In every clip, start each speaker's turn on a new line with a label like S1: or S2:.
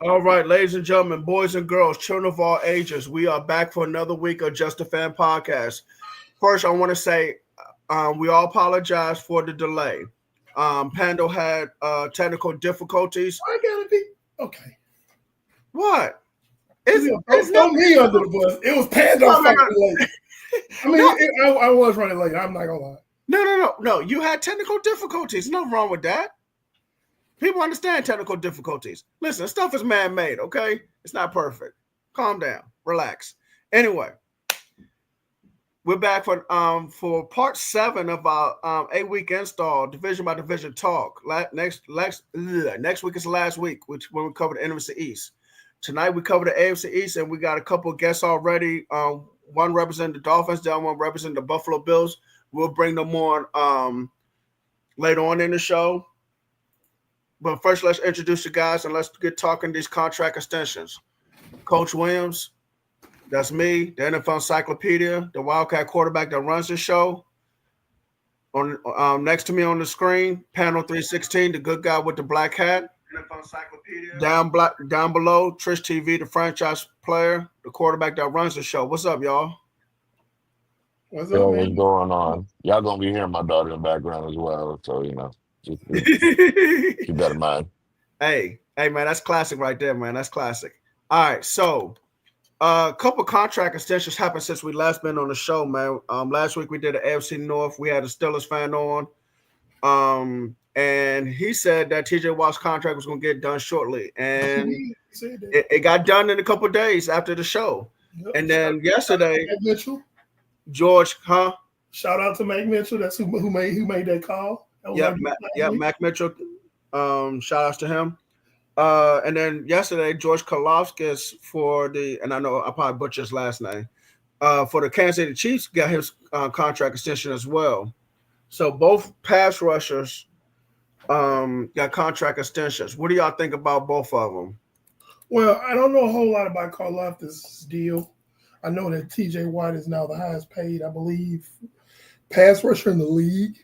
S1: All right, ladies and gentlemen, boys and girls, children of all ages, we are back for another week of Just a Fan podcast. First, I want to say we all apologize for the delay. Pando had technical difficulties.
S2: I gotta be okay.
S1: What?
S2: Don't me under the bus. It was Pando late. I mean, I was running late. I'm not gonna lie.
S1: No. You had technical difficulties. Nothing wrong with that. People understand technical difficulties. Listen, stuff is man-made, okay? It's not perfect. Calm down. Relax. Anyway, we're back for part 7 of our 8-week install, division by division talk. Next week is the last week, which when we cover the NFC East. Tonight we cover the AFC East, and we got a couple of guests already. One representing the Dolphins, the other one representing the Buffalo Bills. We'll bring them on later on in the show. But first, let's introduce you guys and let's get talking these contract extensions. Coach Williams, that's me, the NFL Encyclopedia, the Wildcat quarterback that runs the show. On next to me on the screen, panel 316, the good guy with the black hat. NFL Encyclopedia. Down below, Trish TV, the franchise player, the quarterback that runs the show. What's up, y'all?
S3: What's going on? Y'all gonna be hearing my daughter in the background as well, so keep that in mind.
S1: Hey, man, that's classic right there, man. That's classic. All right, so a couple contract extensions happened since we last been on the show, man. Last week we did the AFC North. We had a Steelers fan on, and he said that TJ Watt's contract was going to get done shortly, and it got done in a couple of days after the show. Yep. And then yesterday, George,
S2: Shout out to Mac Mitchell. That's who made that call.
S1: Mac Mitchell. Shout outs to him. And then yesterday, George Karlaftis and I know I probably butchered his last name, for the Kansas City Chiefs got his contract extension as well. So both pass rushers got contract extensions. What do y'all think about both of them?
S2: Well, I don't know a whole lot about Karlaftis' deal. I know that TJ Watt is now the highest paid, I believe, pass rusher in the league.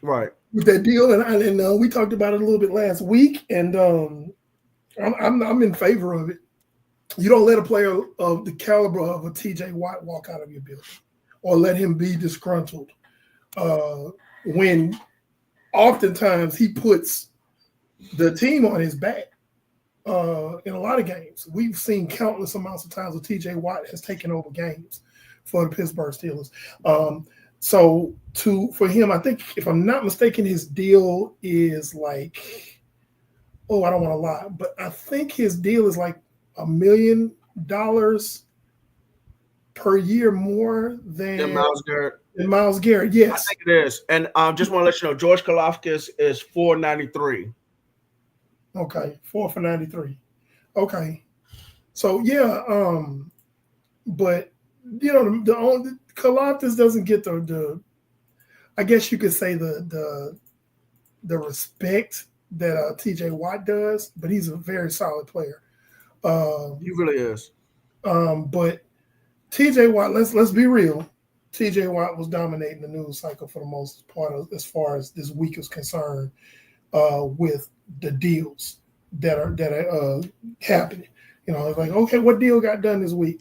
S1: Right.
S2: With that deal, and we talked about it a little bit last week, and I'm in favor of it. You don't let a player of the caliber of a TJ Watt walk out of your building, or let him be disgruntled. When oftentimes he puts the team on his back in a lot of games. We've seen countless amounts of times where TJ Watt has taken over games for the Pittsburgh Steelers. So for him, I think, if I'm not mistaken, his deal is like, I don't want to lie, but I think his deal is like $1 million per year more than Myles Garrett. Yes,
S1: I think it is. And just want to let you know, George Karlaftis is $493.
S2: Okay, 4 for 93. Okay, so but the only Karlaftis doesn't get the I guess you could say the respect that TJ Watt does, but he's a very solid player.
S1: He really is.
S2: But TJ Watt, let's be real. TJ Watt was dominating the news cycle for the most part as far as this week is concerned, with the deals that are happening. It's like, okay, what deal got done this week?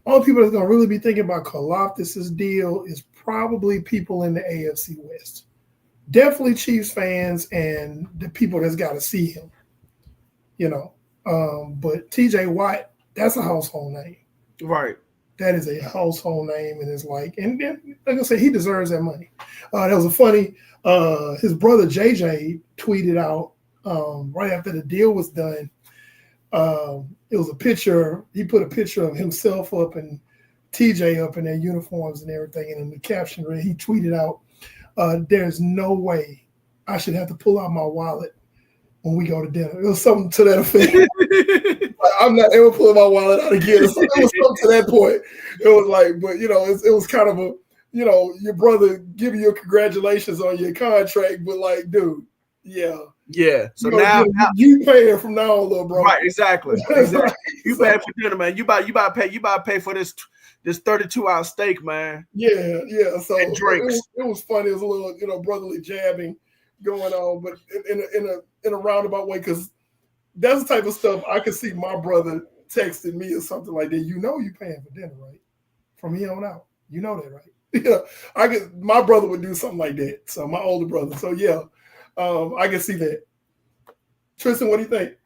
S2: All people that's going to really be thinking about Karlaftis' deal is probably people in the AFC West. Definitely Chiefs fans and the people that's got to see him. But TJ Watt, that's a household name.
S1: Right.
S2: that is a household name, and it's like, and like I said, he deserves that money. That was a funny. His brother JJ tweeted out right after the deal was done. It was a picture. He put a picture of himself up and TJ up in their uniforms and everything, and in the caption, he tweeted out, "There's no way I should have to pull out my wallet when we go to dinner." It was something to that effect. I'm not ever pulling my wallet out again. It was something to that point. It was like, but it was kind of a, your brother giving you congratulations on your contract, but like, dude, yeah.
S1: Yeah. So now
S2: you paying from now on, little bro.
S1: Right, exactly. You paying for dinner, man. You about to pay for this 32-ounce steak, man.
S2: Yeah. So
S1: and drinks.
S2: It was funny. It was a little, brotherly jabbing going on, but in a roundabout way, because that's the type of stuff I could see my brother texting me or something like that. You paying for dinner, right? From here on out. You know that, right? My brother would do something like that. So my older brother. So yeah, I can see that. Tristan, what do you think?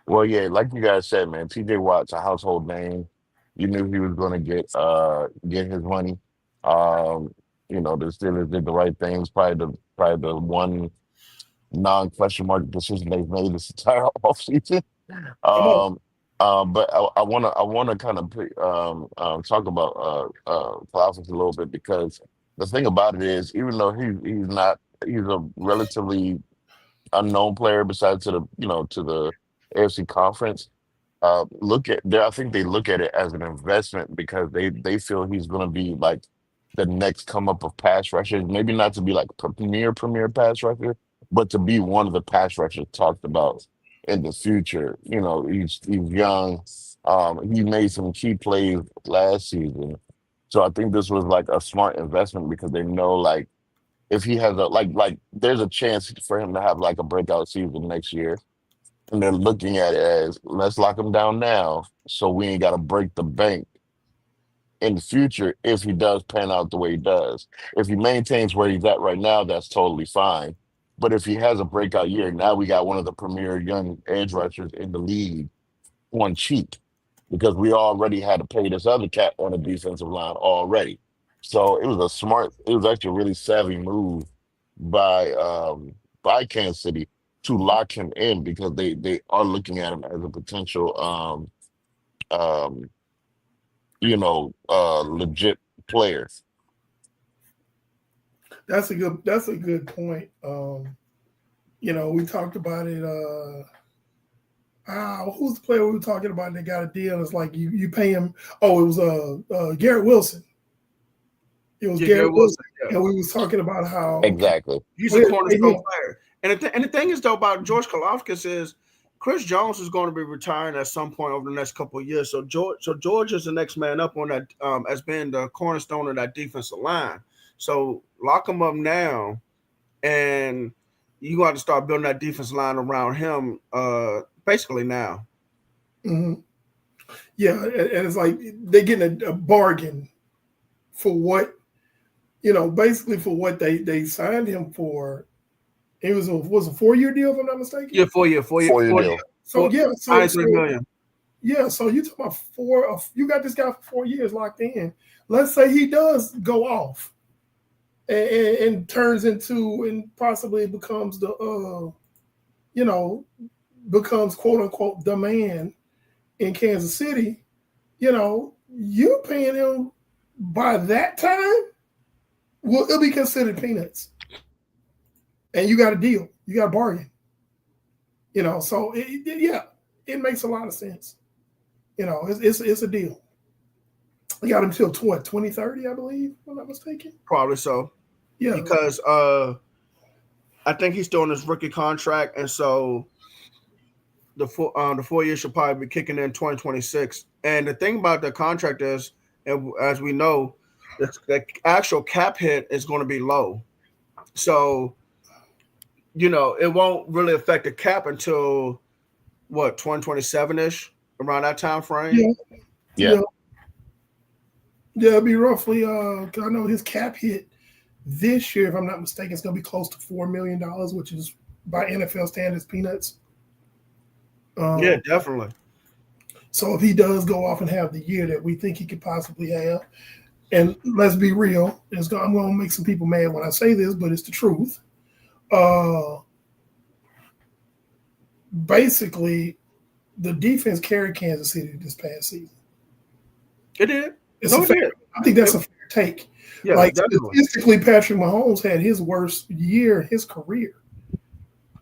S3: Well, yeah, like you guys said, man, TJ Watt's a household name. You knew he was going to get his money. The Steelers did the right things. Probably the one non-question mark decision they've made this entire offseason. But I wanna kind of talk about Klaus a little bit, because the thing about it is, even though he's a relatively unknown player besides to the AFC conference. I think they look at it as an investment, because they feel he's going to be like the next come up of pass rushers. Maybe not to be like premier pass rusher, but to be one of the pass rushers talked about in the future. He's young. He made some key plays last season, so I think this was like a smart investment, because they know, like, if he has there's a chance for him to have like a breakout season next year. And they're looking at it as, let's lock him down now, so we ain't got to break the bank in the future if he does pan out the way he does. If he maintains where he's at right now, that's totally fine. But if he has a breakout year, now we got one of the premier young edge rushers in the league on cheap, because we already had to pay this other cat on the defensive line already. So it was actually a really savvy move by Kansas City to lock him in, because they are looking at him as a potential legit player.
S2: That's a good point. We talked about it. Who's the player we were talking about that got a deal? It's like you pay him. Oh, it was Garrett Wilson. It was Garrett Wilson, yeah. And we was talking about how
S3: exactly
S1: he's a cornerstone player. And the thing is, though, about George Karlaftis is Chris Jones is going to be retiring at some point over the next couple of years. So George is the next man up on that as being the cornerstone of that defensive line. So lock him up now, and you got to start building that defensive line around him basically now.
S2: Mm-hmm. Yeah, and it's like they're getting a bargain for what, basically for what they signed him for. It was a 4-year deal, if I'm not mistaken.
S1: Yeah, 4-year deal.
S2: So
S1: $3 million.
S2: Yeah, so you talking about you got this guy for 4 years locked in. Let's say he does go off and turns into, and possibly becomes becomes quote unquote the man in Kansas City. You're paying him by that time. Well, it'll be considered peanuts. And you got a deal. You got a bargain. So it makes a lot of sense. It's a deal. We got him till 2030, I believe, if I'm not mistaken.
S1: Probably so.
S2: Yeah.
S1: Because I think he's still on his rookie contract, and so the 4 years should probably be kicking in 2026. And the thing about the contract is, as we know, the actual cap hit is going to be low. So it won't really affect the cap until 2027-ish, around that time frame.
S2: Yeah. It'll be roughly. I know his cap hit this year, if I'm not mistaken, it's going to be close to $4 million, which is by NFL standards peanuts.
S1: Yeah, definitely.
S2: So if he does go off and have the year that we think he could possibly have, and let's be real, I'm going to make some people mad when I say this, but it's the truth. Basically, the defense carried Kansas City this past season.
S1: It did.
S2: I think that's a fair take.
S1: Yeah,
S2: like
S1: definitely.
S2: Statistically, Patrick Mahomes had his worst year in his career,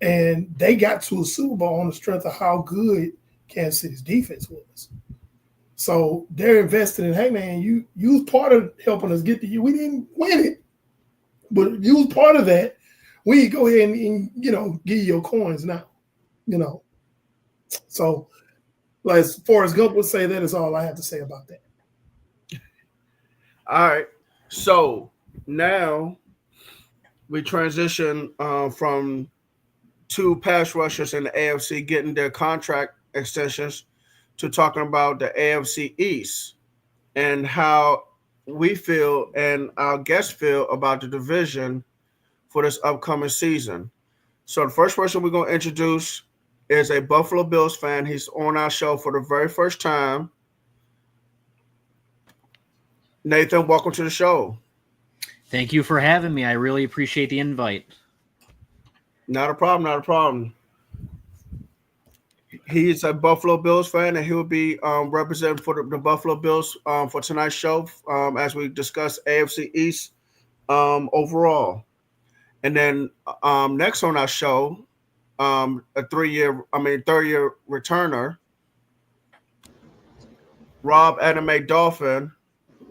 S2: and they got to a Super Bowl on the strength of how good Kansas City's defense was. So they're invested in, hey man, you was part of helping us get to you. We didn't win it, but you was part of that. We go ahead and give you your coins now. So as Forrest Gump would say, that is all I have to say about that.
S1: All right. So now we transition from two pass rushers in the AFC getting their contract extensions to talking about the AFC East and how we feel and our guests feel about the division for this upcoming season. So the first person we're going to introduce is a Buffalo Bills fan. He's on our show for the very first time. Nathan, welcome to the show.
S4: Thank you for having me. I really appreciate the invite.
S1: Not a problem. He's a Buffalo Bills fan, and he'll be representing for the Buffalo Bills for tonight's show as we discuss AFC East overall. And then next on our show, a third year returner, Rob Anime Dolphin,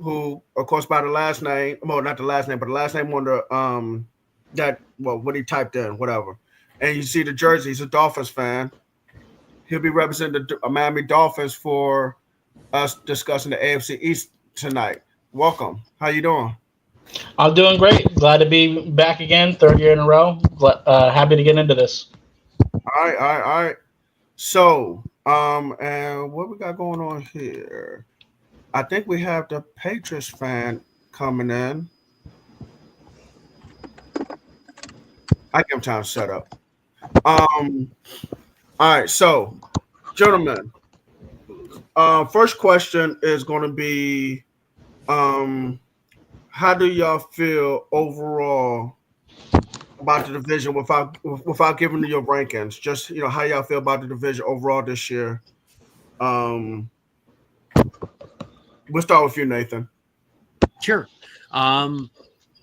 S1: who, of course, by the last name, well, not the last name, but the last name on the what he typed in, whatever. And you see the jersey, he's a Dolphins fan. He'll be representing the Miami Dolphins for us discussing the AFC East tonight. Welcome. How you doing?
S5: I'm doing great. Glad to be back again, third year in a row. Happy to get into this.
S1: All right. So, and what we got going on here? I think we have the Patriots fan coming in. I give him time to set up. All right, so, gentlemen, first question is going to be, how do y'all feel overall about the division without giving you your rankings? Just how y'all feel about the division overall this year. We'll start with you, Nathan.
S4: Sure.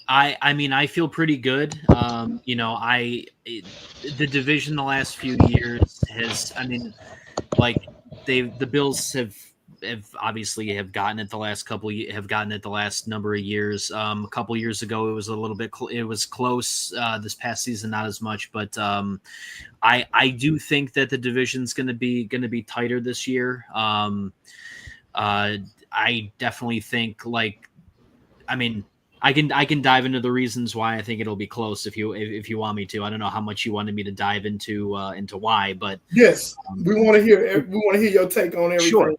S4: I mean, I feel pretty good. The division the last few years has, the Bills have obviously gotten it the last number of years. A couple years ago, it was a little bit, it was close. This past season, not as much, but I do think that the division's going to be tighter this year. I definitely think I can dive into the reasons why I think it'll be close if you want me to. I don't know how much you wanted me to dive into why, but
S2: yes, we want to hear your take on everything. Sure.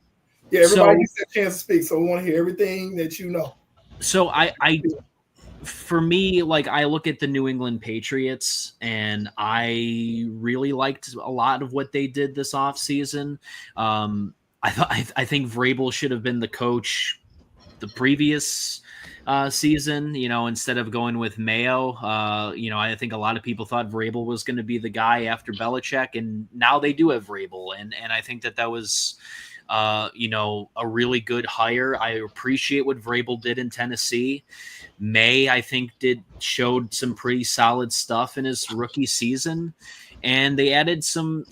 S2: Yeah, everybody gets a chance to speak, so we want to hear everything that you know.
S4: So for me, I look at the New England Patriots, and I really liked a lot of what they did this offseason. I think Vrabel should have been the coach the previous season, instead of going with Mayo. I think a lot of people thought Vrabel was going to be the guy after Belichick, and now they do have Vrabel. And I think that was, a really good hire. I appreciate what Vrabel did in Tennessee. May, I think, showed some pretty solid stuff in his rookie season. And they added some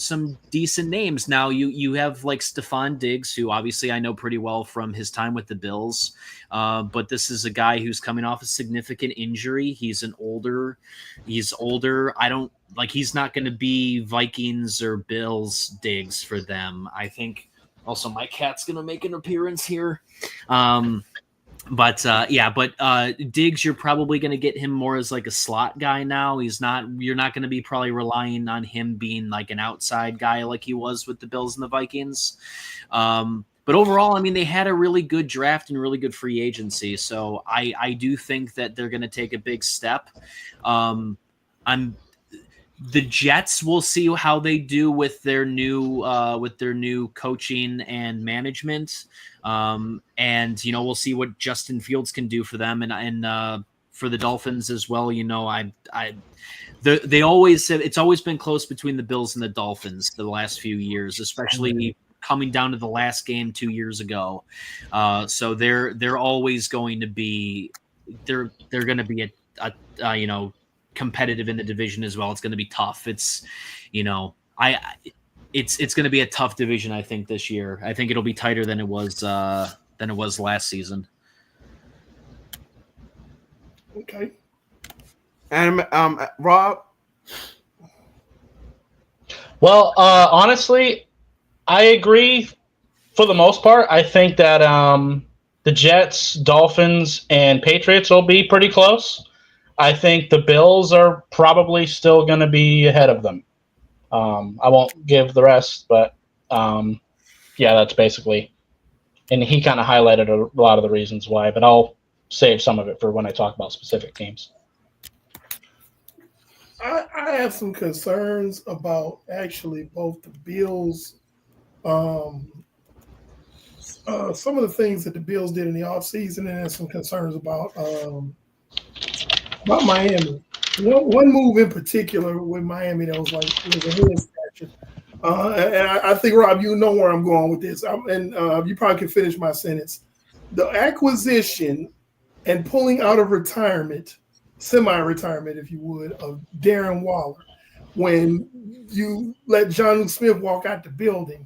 S4: decent names. Now you have Stephon Diggs, who obviously I know pretty well from his time with the Bills. But this is a guy who's coming off a significant injury. He's older. He's not going to be Vikings or Bills Diggs for them. I think also my cat's going to make an appearance here. But Diggs, you're probably going to get him more as a slot guy now. You're not going to be probably relying on him being an outside guy like he was with the Bills and the Vikings. But overall, they had a really good draft and really good free agency. So I do think that they're going to take a big step. The Jets, we'll see how they do with their new coaching and management, and we'll see what Justin Fields can do for them, and for the Dolphins as well. They always said it's always been close between the Bills and the Dolphins the last few years, especially coming down to the last game 2 years ago. So they're always going to be they're going to be a competitive in the division as well. It's going to be tough. It's it's going to be a tough division, I think, this year. I think it'll be tighter than it was last season.
S2: Okay.
S1: And Rob?
S5: Well, honestly, I agree for the most part. I think that the Jets, Dolphins, and Patriots will be pretty close. I think the Bills are probably still going to be ahead of them. I won't give the rest, but that's basically. And he kind of highlighted a lot of the reasons why, but I'll save some of it for when I talk about specific teams.
S2: I have some concerns about actually both the Bills. Some of the things that the Bills did in the offseason, and then some concerns about Miami. One move in particular with Miami that was a head scratcher. And I think, Rob, you know where I'm going with this. You probably can finish my sentence. The acquisition and pulling out of retirement, semi-retirement, if you would, of Darren Waller, when you let Jonnu Smith walk out the building,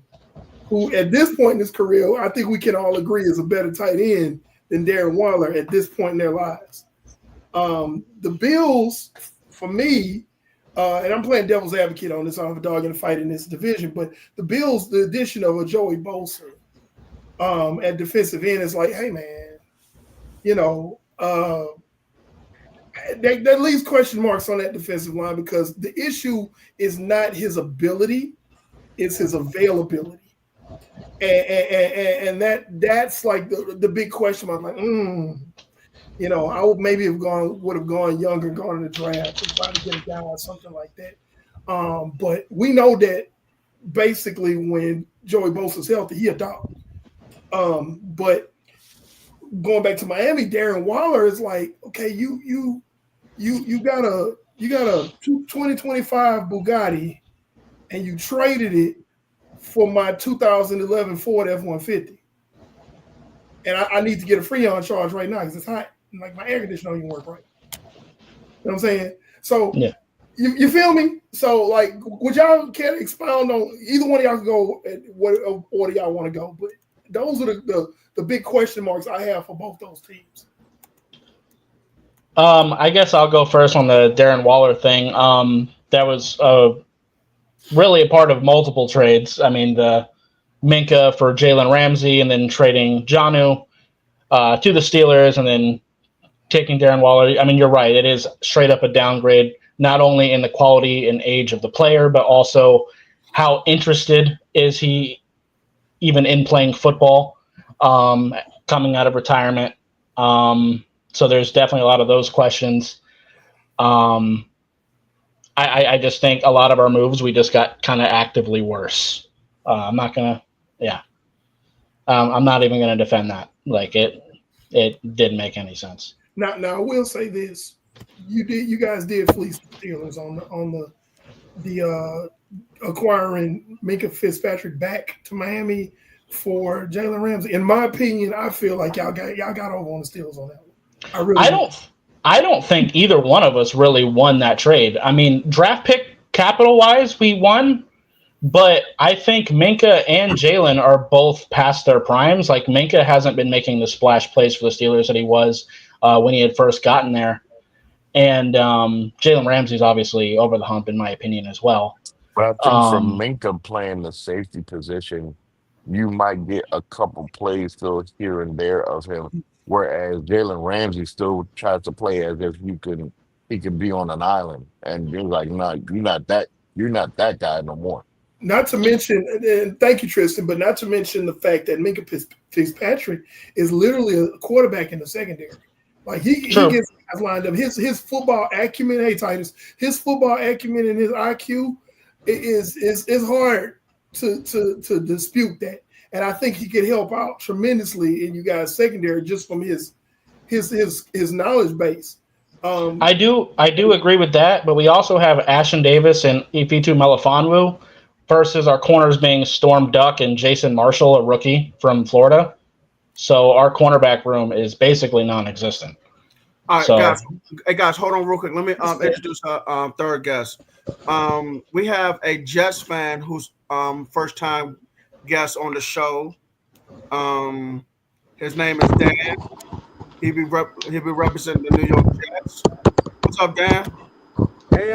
S2: who at this point in his career, I think we can all agree is a better tight end than Darren Waller at this point in their lives. The Bills, for me, and I'm playing devil's advocate on this. I don't have a dog in the fight in this division, but the Bills, the addition of a Joey Bosa at defensive end is like, hey, man, that leaves question marks on that defensive line because the issue is not his ability, it's his availability. And that's like the big question mark. Like, I would maybe would have gone younger, gone in the draft to try to get a guy or something like that. But we know that basically when Joey Bosa's healthy, he a dog. But going back to Miami, Darren Waller is like, okay, you got a 2025 Bugatti, and you traded it for my 2011 Ford F-150, and I need to get a Freon charge right now because it's hot. Like my air conditioner don't even work right. You know what I'm saying? So
S5: yeah.
S2: You feel me? So like, would y'all care to expound on either one of y'all can go at what order y'all want to go? But those are the big question marks I have for both those teams.
S5: I guess I'll go first on the Darren Waller thing. That was really a part of multiple trades. I mean, the Minka for Jalen Ramsey, and then trading Jonnu to the Steelers, and then taking Darren Waller. I mean, you're right. It is straight up a downgrade, not only in the quality and age of the player, but also how interested is he even in playing football coming out of retirement. So there's definitely a lot of those questions. I just think a lot of our moves, we just got kind of actively worse. I'm not even going to defend that. Like it didn't make any sense.
S2: Now I will say this: you guys did fleece the Steelers on the acquiring Minka Fitzpatrick back to Miami for Jalen Ramsey. In my opinion, I feel like y'all got over on the Steelers on that one.
S5: I don't think either one of us really won that trade. I mean, draft pick capital wise, we won, but I think Minka and Jalen are both past their primes. Like Minka hasn't been making the splash plays for the Steelers that he was when he had first gotten there. And Jalen Ramsey's obviously over the hump, in my opinion, as well.
S3: But I think for Minka playing the safety position, you might get a couple plays still here and there of him, whereas Jalen Ramsey still tries to play as if he can be on an island, and you're like, no, you're not that guy no more.
S2: Not to mention, and thank you, Tristan, but not to mention the fact that Minka Fitzpatrick is literally a quarterback in the secondary. Like he
S5: True.
S2: gets guys lined up. His football acumen, hey Titus, his football acumen and his IQ is hard to dispute that. And I think he could help out tremendously in you guys' secondary just from his knowledge base.
S5: I do agree with that, but we also have Ashton Davis and Ifitu Melifonwu versus our corners being Storm Duck and Jason Marshall, a rookie from Florida. So our cornerback room is basically non-existent.
S1: All right,
S5: So,
S1: guys. Hey, guys, hold on real quick. Let me introduce our third guest. We have a Jets fan who's first time guest on the show. His name is Dan. He'll be representing the New York Jets. What's up, Dan?
S6: Hey,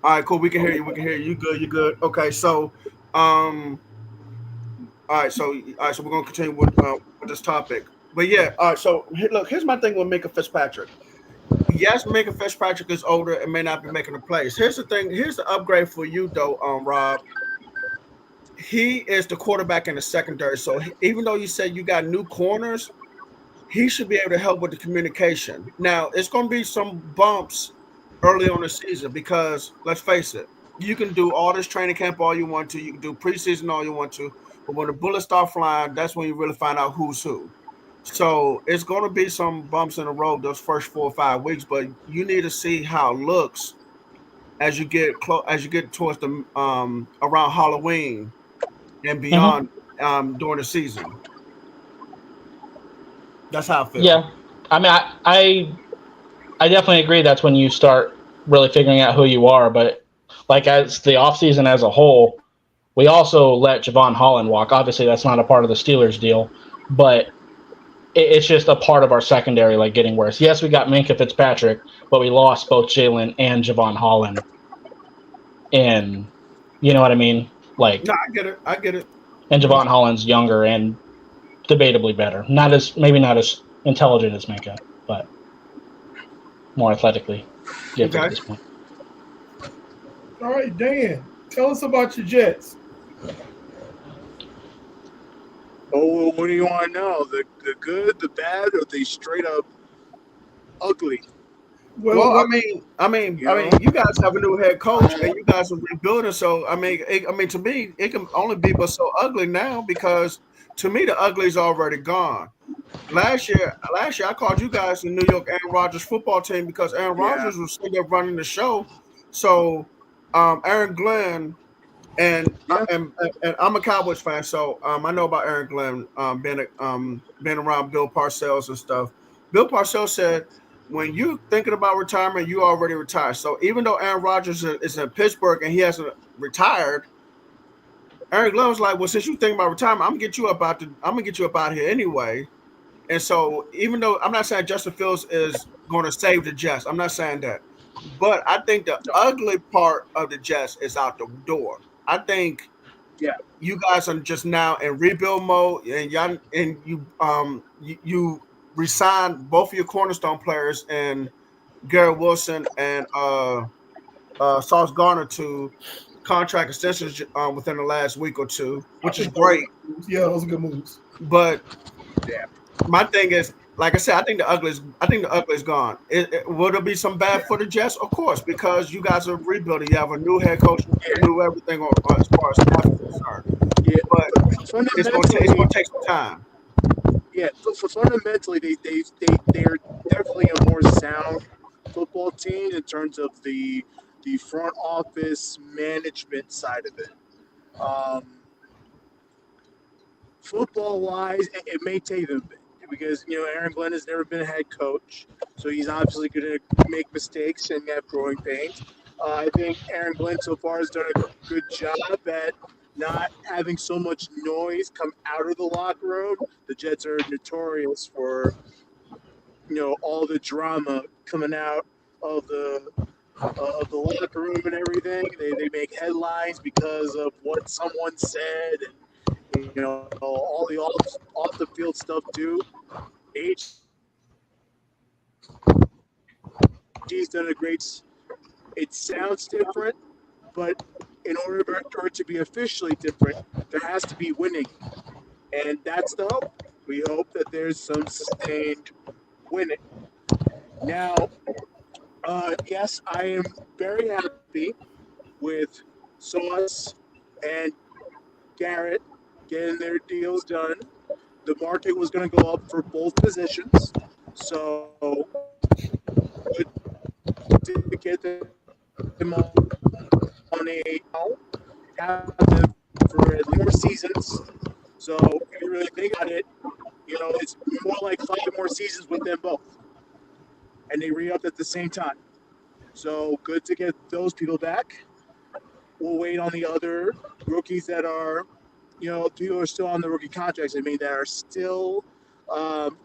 S1: All right, cool. We can hear you. We can hear you. You good? You good? Okay, so all right, so we're gonna continue with this topic. But yeah, all right. So look, here's my thing with Minka Fitzpatrick. Yes, Minka Fitzpatrick is older and may not be making the plays. Here's the thing. Here's the upgrade for you, though, Rob. He is the quarterback in the secondary. So even though you said you got new corners, he should be able to help with the communication. Now, it's going to be some bumps early on the season because let's face it, you can do all this training camp all you want to. You can do preseason all you want to. But when the bullets start flying, that's when you really find out who's who. So it's going to be some bumps in the road those first 4 or 5 weeks, but you need to see how it looks as you get towards the around Halloween and beyond during the season. That's how I feel.
S5: yeah. I mean, I definitely agree that's when you start really figuring out who you are. But like as the offseason as a whole, we also let Javon Holland walk. Obviously, that's not a part of the Steelers deal, but it's just a part of our secondary, like getting worse. Yes, we got Minka Fitzpatrick, but we lost both Jalen and Javon Holland. And you know what I mean? Like,
S1: no, I get it.
S5: And Javon Holland's younger and debatably better. Maybe not as intelligent as Minka, but more athletically gifted at this point.
S2: All right, Dan, tell us about your Jets.
S6: Oh, what do you want to know? The good, the bad, or the straight up ugly?
S1: Well, I mean, you guys have a new head coach, and you guys are rebuilding. So, to me, it can only be but so ugly now because to me, the ugly's already gone. Last year, I called you guys the New York Aaron Rodgers football team because Aaron Rodgers was sitting there running the show. So, Aaron Glenn. And I'm a Cowboys fan, so I know about Aaron Glenn being around Bill Parcells and stuff. Bill Parcells said, when you're thinking about retirement, you already retired. So even though Aaron Rodgers is in Pittsburgh and he hasn't retired, Aaron Glenn was like, well, since you think about retirement, I'm gonna get you up out here anyway. And so even though I'm not saying Justin Fields is going to save the Jets, I'm not saying that, but I think the ugly part of the Jets is out the door. I think you guys are just now in rebuild mode, and you resigned both of your cornerstone players and Garrett Wilson and Sauce Garner to contract extensions within the last week or two, which is great.
S2: Yeah, those are good moves.
S1: But my thing is, like I said, I think the ugly's gone. Will there be some bad for the Jets? Of course, because you guys are rebuilding. You have a new head coach, new everything as far as staff is concerned. Yeah, but it's going to take some time.
S6: Yeah, for fundamentally, they're definitely a more sound football team in terms of the front office management side of it. Football wise, it may take them a bit because Aaron Glenn has never been a head coach, so he's obviously going to make mistakes and have growing pains. I think Aaron Glenn so far has done a good job at not having so much noise come out of the locker room. The Jets are notorious for all the drama coming out of the locker room and everything. They make headlines because of what someone said. All the off the field stuff too. He's done a great. It sounds different, but in order for it to be officially different, there has to be winning, and that's the hope. We hope that there's some sustained winning. Now, yes, I am very happy with Sauce and Garrett getting their deals done. The market was going to go up for both positions, so good to get them on a have them for at least 4 seasons. So if you really think about it, it's more like 5 more seasons with them both, and they re-upped at the same time. So good to get those people back. We'll wait on the other rookies that are, people are still on the rookie contracts. I mean, that are still, um,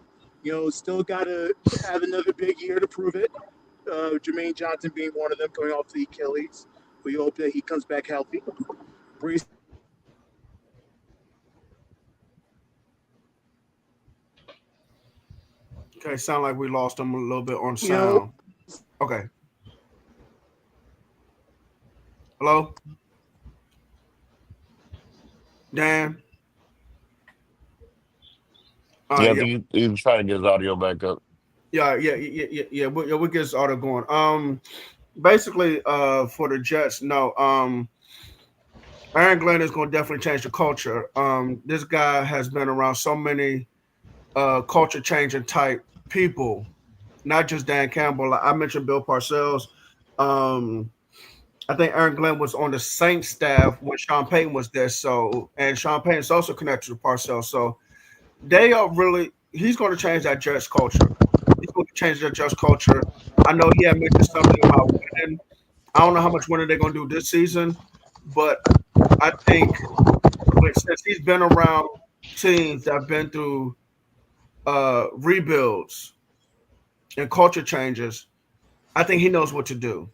S6: still got to have another big year to prove it. Jermaine Johnson being one of them, coming off the Achilles. We hope that he comes back healthy. Brees.
S1: Okay, sound like we lost him a little bit on sound. Okay. Hello? Dan?
S3: Yeah, I think he's trying to get his audio back up.
S1: Yeah. We'll get his audio going. Basically, for the Jets, no. Aaron Glenn is going to definitely change the culture. This guy has been around so many culture changing type people, not just Dan Campbell. I mentioned Bill Parcells. I think Aaron Glenn was on the Saints staff when Sean Payton was there. And Sean Payton is also connected to Parcells. So they are really. He's going to change that Jets culture. He's going to change that Jets culture. I know he had mentioned something about winning. I don't know how much winning they're going to do this season, but I think since he's been around teams that have been through rebuilds and culture changes, I think he knows what to do.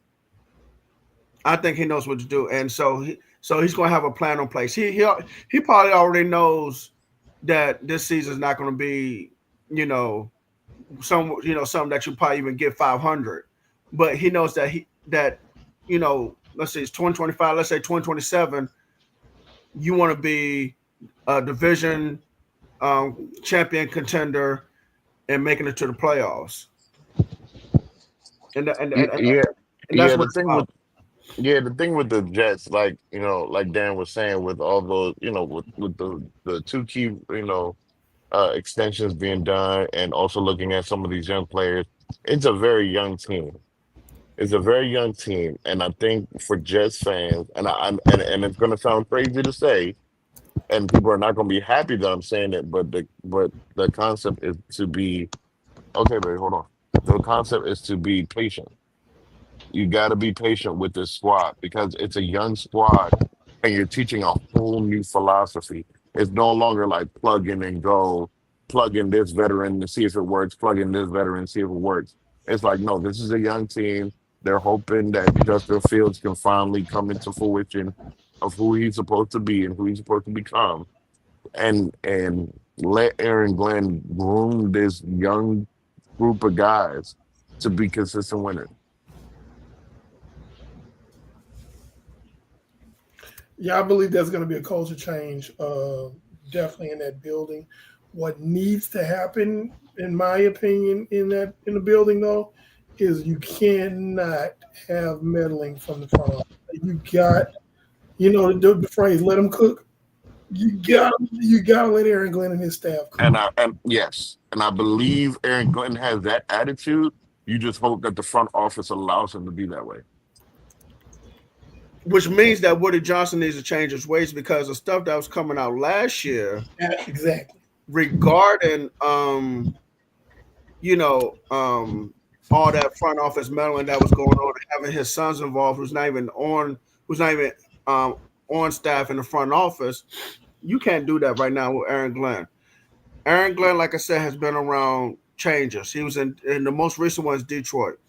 S1: And so he's going to have a plan in place. He probably already knows that this season is not going to be, something that you probably even get 500, but he knows that let's say it's 2025, let's say 2027, you want to be a division champion contender and making it to the playoffs. And that's what
S3: the thing with the Jets, like Dan was saying, with all those, with the two key, extensions being done, and also looking at some of these young players, it's a very young team. It's a very young team, and I think for Jets fans, and it's going to sound crazy to say, and people are not going to be happy that I'm saying it, but the concept is to be okay. Baby, hold on. The concept is to be patient. You got to be patient with this squad because it's a young squad, and you're teaching a whole new philosophy. It's no longer like plug in and go, plug in this veteran to see if it works, plug in this veteran see if it works. It's like, no, this is a young team. They're hoping that Justin Fields can finally come into fruition of who he's supposed to be and who he's supposed to become, and let Aaron Glenn groom this young group of guys to be consistent winners.
S2: Yeah, I believe there's going to be a culture change, definitely in that building. What needs to happen, in my opinion, in the building though, is you cannot have meddling from the front office. You got, the phrase "let them cook." You gotta let Aaron Glenn and his staff cook.
S3: And I believe Aaron Glenn has that attitude. You just hope that the front office allows him to be that way.
S1: Which means that Woody Johnson needs to change his ways because of stuff that was coming out last year.
S2: Yeah, exactly.
S1: Regarding all that front office meddling that was going on, having his sons involved, who's not even on staff in the front office. You can't do that right now with Aaron Glenn. Aaron Glenn, like I said, has been around changes. He was in the most recent one is Detroit.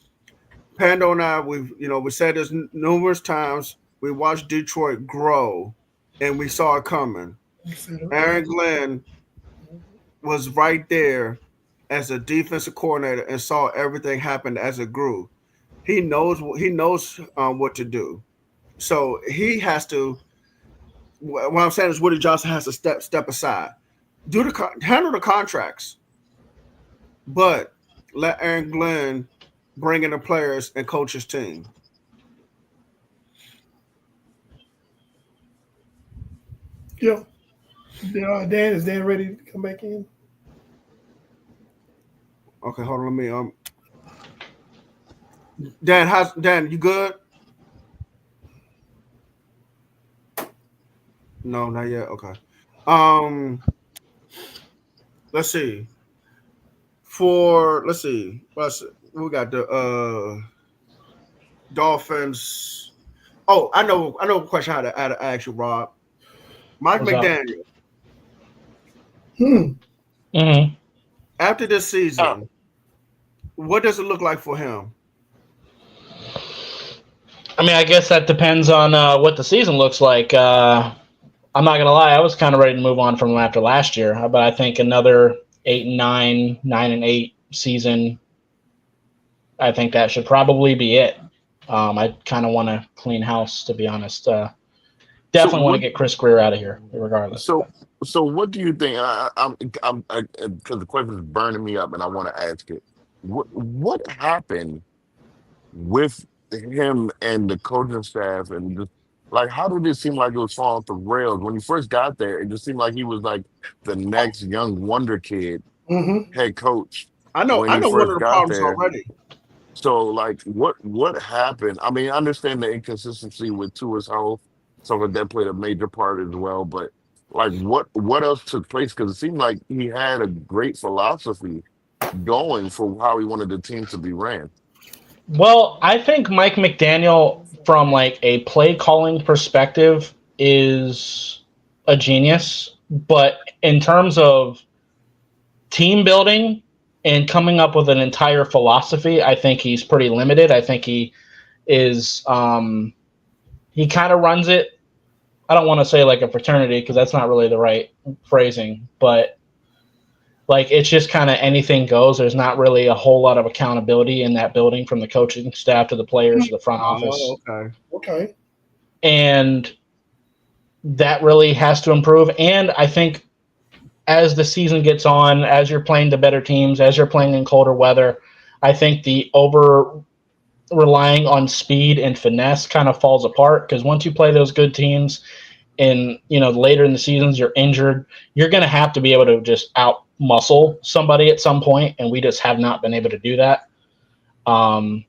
S1: Pando and I, we said this numerous times. We watched Detroit grow, and we saw it coming. Aaron Glenn was right there as a defensive coordinator and saw everything happen as it grew. He knows what to do. So he has to. What I'm saying is Woody Johnson has to step aside, handle the contracts, but let Aaron Glenn bring in the players and coach his team?
S2: Yeah. Dan, is Dan ready to come back in?
S1: Okay, hold on. Let me Dan, you good? No, not yet. Okay. Um, let's see. We got the Dolphins. Oh, I know a question I had to ask you, Rob. Mike
S5: What's up?
S1: McDaniel.
S5: Mm-hmm.
S1: After this season, what does it look like for him?
S5: I mean, I guess that depends on what the season looks like. I'm not gonna lie, I was kind of ready to move on from him after last year, but I think another 8-9, 9-8 season, I think that should probably be it. I kind of want to clean house, to be honest. Definitely want to get Chris Greer out of here, regardless.
S3: So what do you think? I'm because the question is burning me up, and I want to ask it. What happened with him and the coaching staff, and just like how did it seem like it was falling off the rails when he first got there? It just seemed like he was like the next young wonder kid
S2: Mm-hmm.
S3: head coach
S1: I know
S3: when he
S1: one of
S3: first
S1: the
S3: got
S1: problems
S3: there.
S1: already.
S3: So like what happened? I mean, I understand the inconsistency with Tua's health, so that played a major part as well. But like what else took place? Because it seemed like he had a great philosophy going for how he wanted the team to be ran.
S5: Well, I think Mike McDaniel, from like a play calling perspective, is a genius. But in terms of team building and coming up with an entire philosophy, I think he's pretty limited. I think he is he kind of runs it. I don't want to say like a fraternity because that's not really the right phrasing, but like it's just kind of anything goes. There's not really a whole lot of accountability in that building from the coaching staff to the players to the front office.
S1: Okay.
S2: Okay.
S5: And that really has to improve. And I think as the season gets on, as you're playing the better teams, as you're playing in colder weather, I think the over relying on speed and finesse kind of falls apart because once you play those good teams and later in the seasons you're injured, you're going to have to be able to just out muscle somebody at some point, and we just have not been able to do that. And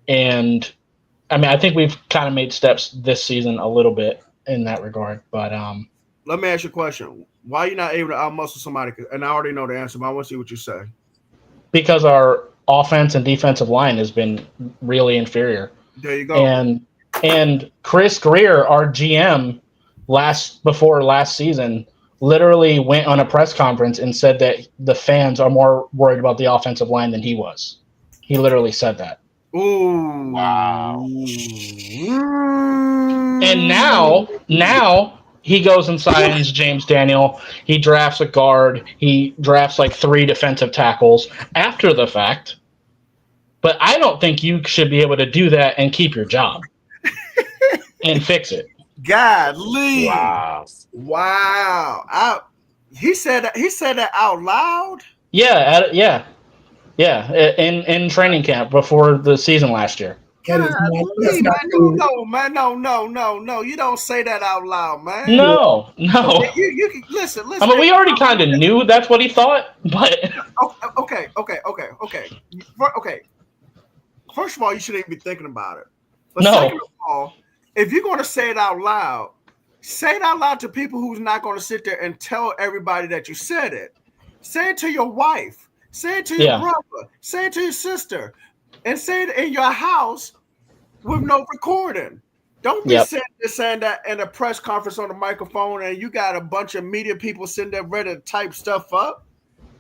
S5: I mean, I think we've kind of made steps this season a little bit in that regard, but
S1: let me ask you a question. Why are you not able to outmuscle somebody? And I already know the answer, but I want to see what you say.
S5: because our offense and defensive line has been really inferior.
S1: There you go.
S5: And Chris Greer, our GM, before last season, literally went on a press conference and said that the fans are more worried about the offensive line than he was. He literally said that.
S1: Ooh.
S3: Wow.
S5: And now he goes and signs James Daniel. He drafts a guard. He drafts like 3 defensive tackles after the fact. But I don't think you should be able to do that and keep your job and fix it.
S1: Godly.
S3: Wow.
S1: He said that out loud?
S5: Yeah. In training camp before the season last year.
S2: That's not
S1: No, man. No. You don't say that out loud, man.
S5: No.
S1: You can listen.
S5: I mean, we already kind of knew that's what he thought, but
S1: Okay. First of all, you shouldn't even be thinking about it. But second of all, if you're going to say it out loud to people who's not going to sit there and tell everybody that you said it. Say it to your wife. Say it to your brother. Say it to your sister. And say it in your house with no recording. Don't be saying that in a press conference on the microphone and you got a bunch of media people sitting there ready to type stuff up.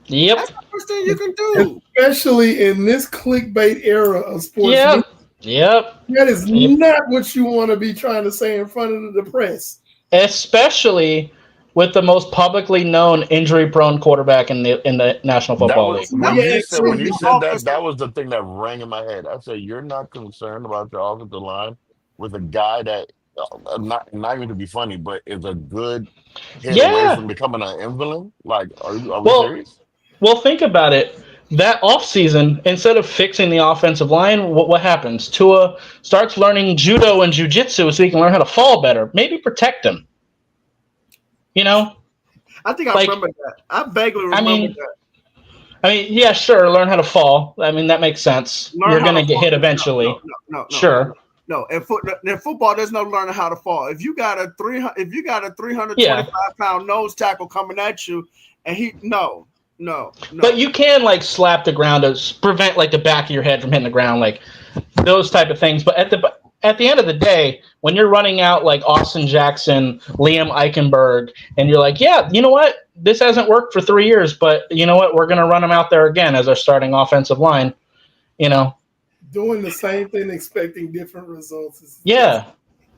S5: Yep.
S1: That's the first thing you can do.
S2: Especially in this clickbait era of sports.
S5: Yep.
S2: That is not what you want to be trying to say in front of the press.
S5: Especially with the most publicly known injury-prone quarterback in the National Football League.
S3: When you said that, that was the thing that rang in my head. I said, "You're not concerned about your offensive line with a guy that not even to be funny, but is a good hit away from becoming an invalid? Like, are we serious?"
S5: Well, think about it. that offseason, instead of fixing the offensive line, what happens? Tua starts learning judo and jujitsu so he can learn how to fall better. Maybe protect him. You know,
S1: I think I
S5: like
S1: remember that. I vaguely
S5: I
S1: remember
S5: mean,
S1: that.
S5: yeah, sure, learn how to fall. I mean, that makes sense.
S1: Learn
S5: You're
S1: how to
S5: gonna get
S1: fall.
S5: hit
S1: No, no,
S5: eventually.
S1: no, no, no, no,
S5: Sure.
S1: no. In football, there's no learning how to fall. If you got a 325
S5: Yeah.
S1: pound nose tackle coming at you, and no.
S5: But you can like slap the ground to prevent like the back of your head from hitting the ground, like those type of things. But at the end of the day, when you're running out like Austin Jackson, Liam Eichenberg, and you're like, yeah, you know what? This hasn't worked for 3 years, but you know what? We're going to run them out there again as our starting offensive line. You know,
S2: Doing the same thing, expecting different results is
S5: yeah,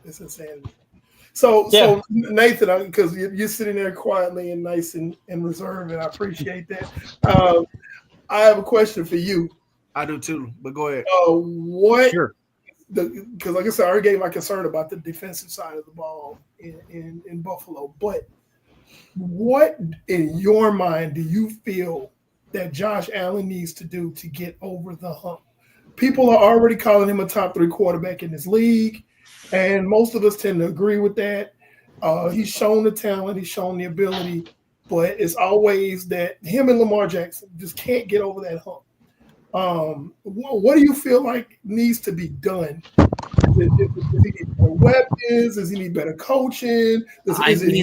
S2: it's insanity. So
S5: yeah.
S2: Nathan, because you're sitting there quietly and nice and reserved, and I appreciate that. I have a question for you.
S1: I do too, but go ahead.
S2: What?
S4: Sure.
S2: Because like I said, I already gave my concern about the defensive side of the ball in Buffalo. But what, in your mind, do you feel that Josh Allen needs to do to get over the hump? People are already calling him a top 3 quarterback in this league, and most of us tend to agree with that. He's shown the talent, he's shown the ability, but it's always that him and Lamar Jackson just can't get over that hump. What do you feel like needs to be done? Does he need better weapons? Does he need better coaching? I
S4: think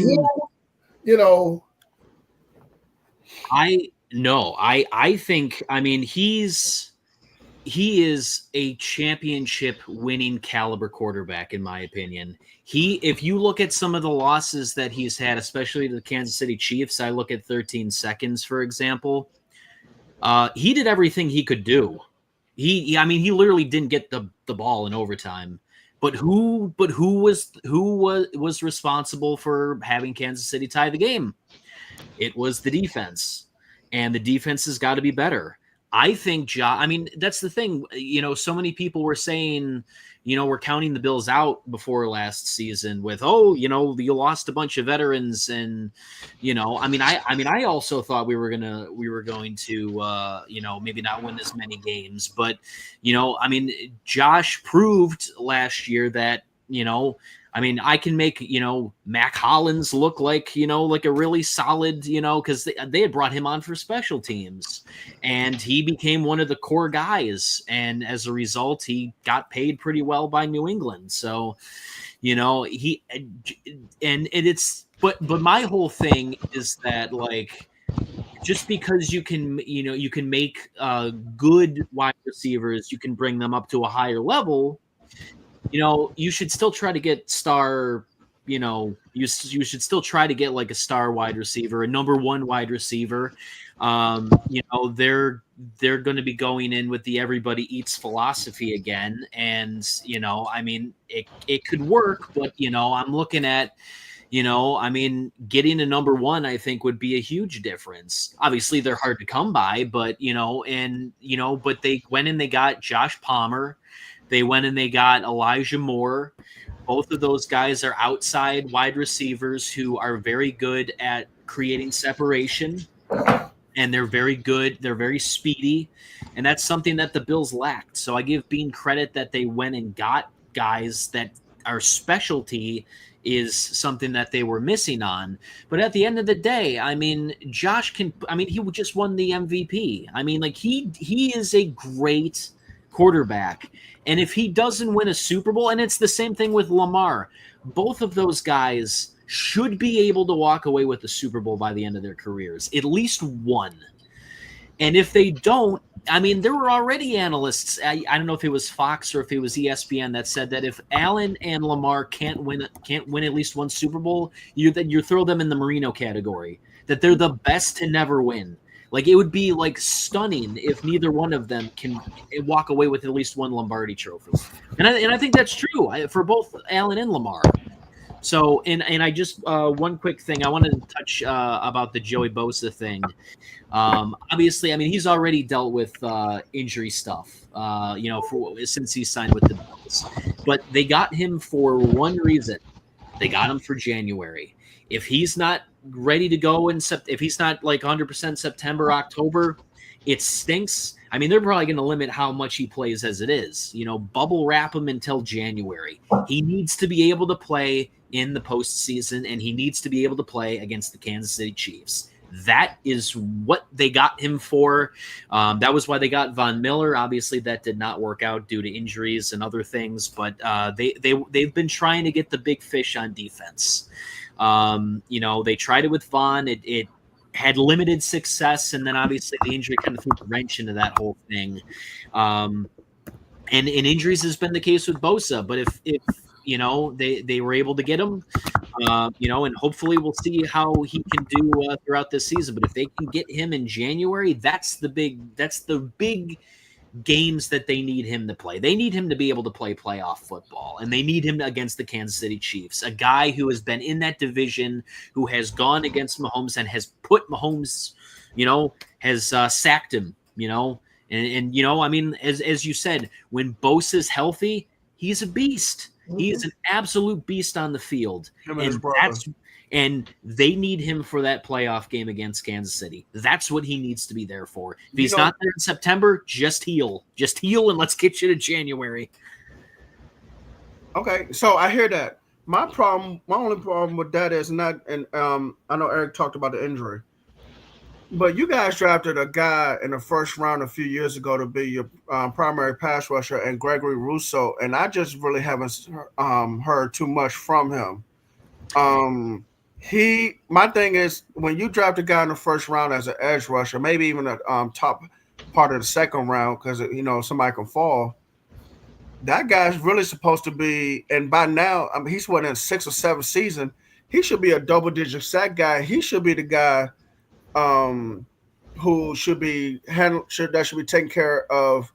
S4: he is a championship winning caliber quarterback, in my opinion. If you look at some of the losses that he's had, especially to the Kansas City Chiefs, I look at 13 seconds, for example. He did everything he could do. He literally didn't get the ball in overtime. But who was responsible for having Kansas City tie the game? It was the defense, and the defense has got to be better. I think that's the thing. So many people were saying, we're counting the Bills out before last season with, you lost a bunch of veterans, and I also thought we were going to maybe not win as many games, but Josh proved last year that I can make, Mac Hollins look like, like a really solid, because they had brought him on for special teams, and he became one of the core guys. And as a result, he got paid pretty well by New England. So, but my whole thing is that, like, just because you can make good wide receivers, you can bring them up to a higher level. You should still try to get star, you should still try to get like a star wide receiver, a number 1 wide receiver. They're going to be going in with the everybody eats philosophy again. And, it could work, but, I'm looking at, getting a number 1, I think, would be a huge difference. Obviously they're hard to come by, but, but they went and they got Josh Palmer. They went and they got Elijah Moore. Both of those guys are outside wide receivers who are very good at creating separation, and they're very good. They're very speedy, and that's something that the Bills lacked. So I give Bean credit that they went and got guys that are specialty is something that they were missing on. But at the end of the day, Josh he just won the MVP. He is a great quarterback. And if he doesn't win a Super Bowl, and it's the same thing with Lamar, both of those guys should be able to walk away with the Super Bowl by the end of their careers, at least one. And if they don't, there were already analysts, I don't know if it was Fox or if it was ESPN, that said that if Allen and Lamar can't win at least one Super Bowl, you throw them in the Marino category, that they're the best to never win. Like, it would be like stunning if neither one of them can walk away with at least one Lombardi trophy. And I think that's true for both Allen and Lamar. So, and I just, one quick thing I wanted to touch about the Joey Bosa thing. Obviously, he's already dealt with injury stuff, since he signed with the Bills. But they got him for one reason. They got him for January. If he's not ready to go if he's not like 100% September, October, it stinks. I mean, they're probably going to limit how much he plays as it is. Bubble wrap him until January. He needs to be able to play in the postseason, and he needs to be able to play against the Kansas City Chiefs. That is what they got him for. That was why they got Von Miller. Obviously, that did not work out due to injuries and other things, but they've been trying to get the big fish on defense. They tried it with Von. It had limited success, and then obviously the injury kind of threw a wrench into that whole thing. And injuries has been the case with Bosa, but if they were able to get him, and hopefully we'll see how he can do throughout this season. But if they can get him in January, that's the big games that they need him to play. They need him to be able to play playoff football, and they need him against the Kansas City Chiefs, a guy who has been in that division, who has gone against Mahomes and has put Mahomes, has sacked him, and I mean, as you said, when Bosa's healthy, he's a beast. He is an absolute beast on the field, and they need him for that playoff game against Kansas City. That's what he needs to be there for. If he's not there in September, just heal, and let's get you to January.
S1: Okay, so I hear that. My only problem with that is not, and I know Eric talked about the injury, but you guys drafted a guy in the first round a few years ago to be your primary pass rusher, and Gregory Rousseau, and I just really haven't heard too much from him. My thing is, when you draft a guy in the first round as an edge rusher, maybe even a top part of the second round, because somebody can fall. That guy's really supposed to be, and by now, I mean, he's in 6 or 7 season. He should be a double-digit sack guy. He should be the guy who should be taking care of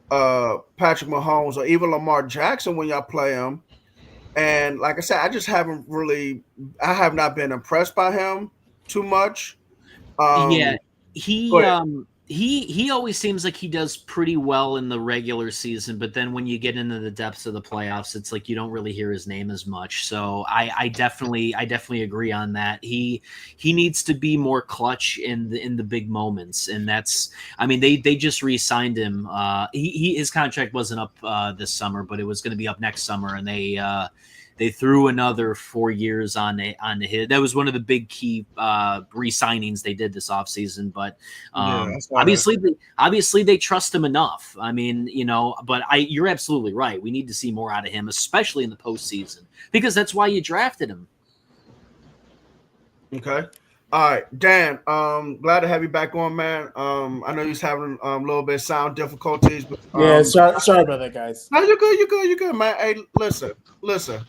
S1: Patrick Mahomes or even Lamar Jackson when y'all play him. And like I said, I have not been impressed by him too much.
S4: He always seems like he does pretty well in the regular season, but then when you get into the depths of the playoffs, it's like you don't really hear his name as much. So I definitely agree on that. He needs to be more clutch in the big moments, and that's, I mean, they just re-signed him. His contract wasn't up this summer, but it was going to be up next summer, and they threw another 4 years on his. That was one of the big key re-signings they did this offseason. But obviously they trust him enough. I mean, but you're absolutely right. We need to see more out of him, especially in the postseason, because that's why you drafted him.
S1: Okay. All right, Dan, glad to have you back on, man. I know you're having a little bit of sound difficulties. But,
S7: sorry about that, guys.
S1: No, you're good, man. Hey, listen.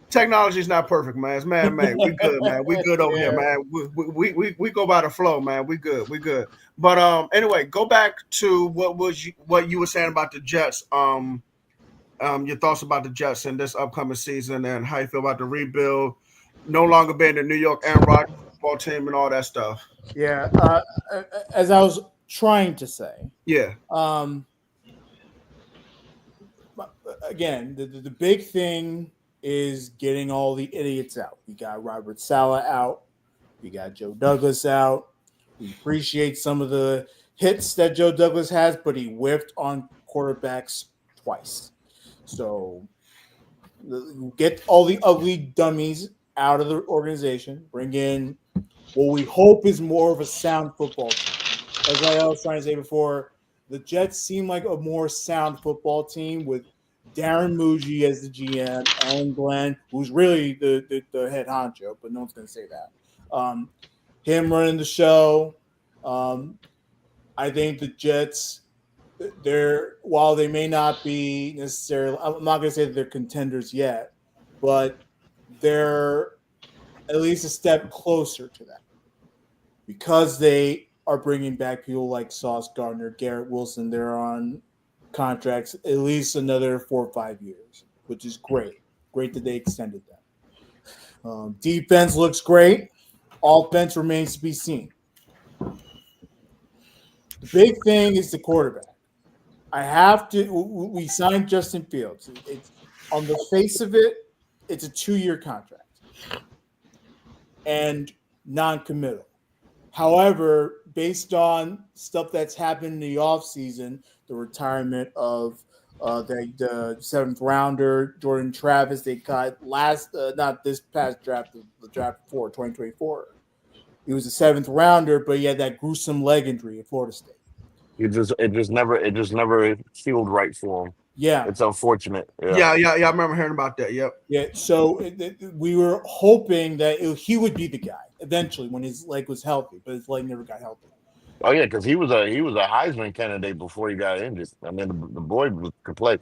S1: Technology is not perfect, man. It's man-made. We good, man. We good over here, man. We go by the flow, man. We good. But anyway, go back to what you were saying about the Jets. Your thoughts about the Jets in this upcoming season and how you feel about the rebuild, no longer being the New York Aaron Rodgers football team and all that stuff.
S7: Yeah. As I was trying to say.
S1: Yeah.
S7: Again, the big thing is getting all the idiots out. We got Robert Saleh out. We got Joe Douglas out. We appreciate some of the hits that Joe Douglas has, but he whiffed on quarterbacks twice. So get all the ugly dummies out of the organization. Bring in what we hope is more of a sound football team. As I was trying to say before, the Jets seem like a more sound football team with Darren Muji as the GM, Alan Glenn, who's really the head honcho, but no one's going to say that. Him running the show. I think the Jets, while they may not be necessarily, I'm not going to say that they're contenders yet, but they're at least a step closer to that because they are bringing back people like Sauce Gardner, Garrett Wilson. They're on contracts at least another 4 or 5 years, which is great. Great that they extended that. Defense looks great. Offense remains to be seen. The big thing is the quarterback. We signed Justin Fields. It's on the face of it, it's a 2-year contract. and non-committal. However, based on stuff that's happened in the offseason, the retirement of the seventh rounder, Jordan Travis, they got not this past draft, the draft before, 2024. He was a seventh rounder, but he had that gruesome leg injury at Florida State.
S3: It just never healed right for him.
S7: Yeah.
S3: It's unfortunate.
S1: Yeah. I remember hearing about that. Yep.
S7: Yeah. So we were hoping that he would be the guy eventually when his leg was healthy, but his leg never got healthy.
S3: Oh yeah, because he was a Heisman candidate before he got injured. I mean, the boy could play.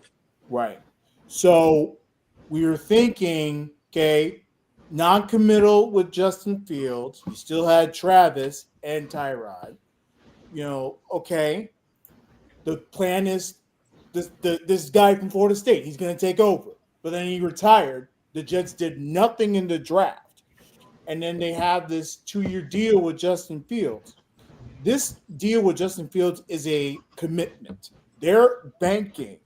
S7: Right. So we were thinking, okay, non-committal with Justin Fields. You still had Travis and Tyrod. Okay. The plan is this guy from Florida State. He's going to take over. But then he retired. The Jets did nothing in the draft. And then they have this 2-year deal with Justin Fields. This deal with Justin Fields is a commitment. They're banking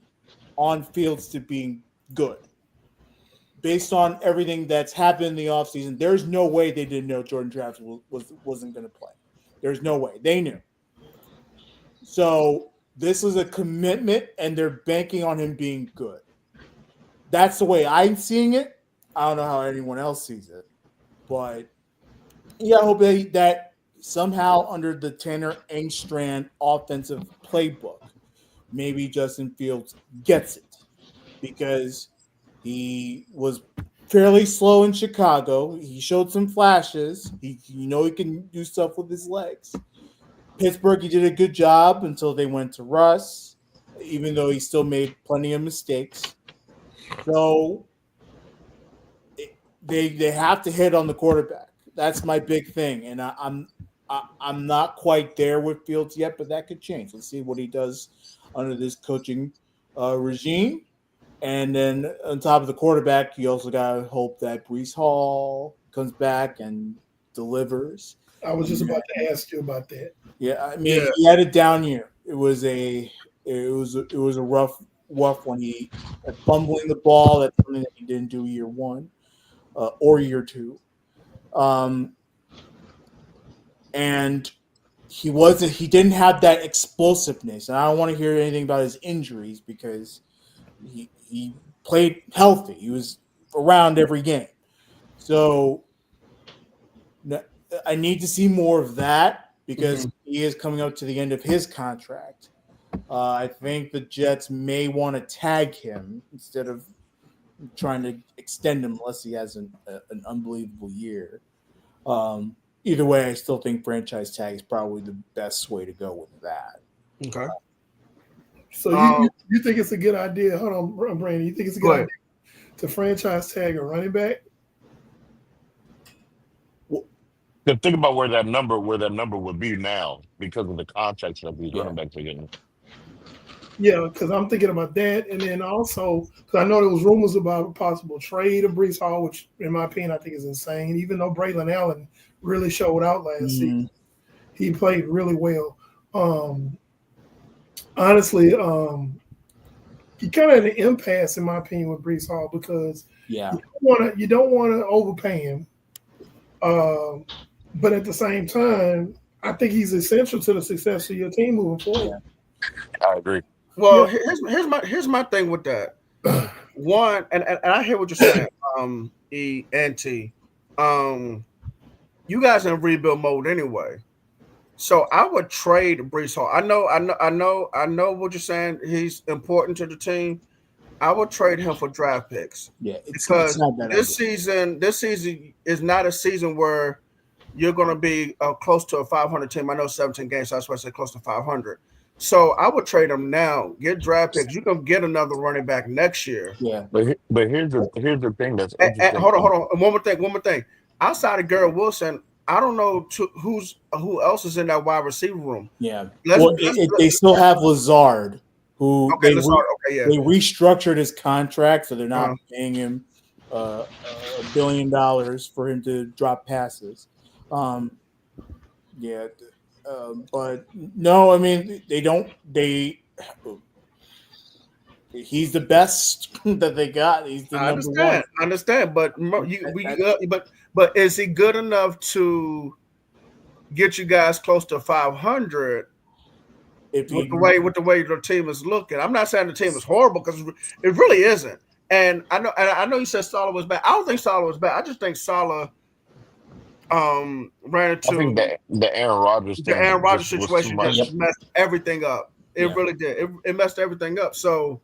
S7: on Fields to being good. Based on everything that's happened in the offseason, there's no way they didn't know Jordan Travis wasn't going to play. There's no way. They knew. So this is a commitment, and they're banking on him being good. That's the way I'm seeing it. I don't know how anyone else sees it. But, yeah, I hope that somehow under the Tanner Engstrand offensive playbook, maybe Justin Fields gets it because he was fairly slow in Chicago. He showed some flashes. He can do stuff with his legs. Pittsburgh, he did a good job until they went to Russ, even though he still made plenty of mistakes. So they have to hit on the quarterback. That's my big thing, and I'm not quite there with Fields yet, but that could change. Let's see what he does under this coaching regime. And then on top of the quarterback, you also got to hope that Breece Hall comes back and delivers.
S2: I was just about to ask you about that.
S7: Yeah, I mean, he had a down year. It was a rough one. He had fumbling the ball. That's something that he didn't do year one or year two. And he didn't have that explosiveness. And I don't want to hear anything about his injuries because he played healthy. He was around every game. So I need to see more of that because he is coming up to the end of his contract. I think the Jets may want to tag him instead of trying to extend him unless he has an unbelievable year. Either way, I still think franchise tag is probably the best way to go with that.
S1: Okay.
S2: So you think it's a good idea? Hold on, Brandon. You think it's a good idea to franchise tag a running back?
S3: Think about where that number would be now because of the contracts that these running backs are getting.
S2: Yeah, because I'm thinking about that, and then also because I know there was rumors about a possible trade of Breece Hall, which, in my opinion, I think is insane. Even though Braylon Allen really showed out last season, he played really well. Honestly, he kind of had an impasse, in my opinion, with Breece Hall because you don't want to overpay him, but at the same time, I think he's essential to the success of your team moving forward.
S3: I agree.
S1: Well, here's my thing with that. One, and I hear what you're saying, E and T. You guys in rebuild mode anyway, so I would trade Breece Hall. I know what you're saying. He's important to the team. I would trade him for draft picks.
S7: Yeah,
S1: because
S7: it's not that
S1: this season is not a season where you're going to be close to a 500 team. I know 17 games, so I was supposed to say close to 500. So I would trade him now. Get draft picks. You can get another running back next year.
S7: Yeah,
S3: but here's the thing that's interesting.
S1: And hold on. One more thing. Outside of Garrett Wilson, I don't know who else is in that wide receiver room.
S7: Yeah, they still have Lazard, who they restructured his contract, so they're not paying him $1 billion for him to drop passes. But no, I mean he's the best that they got. He's the number one.
S1: I understand, but But is he good enough to get you guys close to 500
S7: If
S1: with
S7: he,
S1: the way the team is looking? I'm not saying the team is horrible because it really isn't. And I know you said Salah was bad. I don't think Salah was bad. I just think Salah ran
S3: I think
S1: into
S3: the Aaron Rodgers
S1: the Aaron
S3: thing
S1: Rodgers
S3: just was too
S1: situation
S3: much.
S1: just messed everything up. It
S7: Yeah.
S1: really did. It messed everything up. So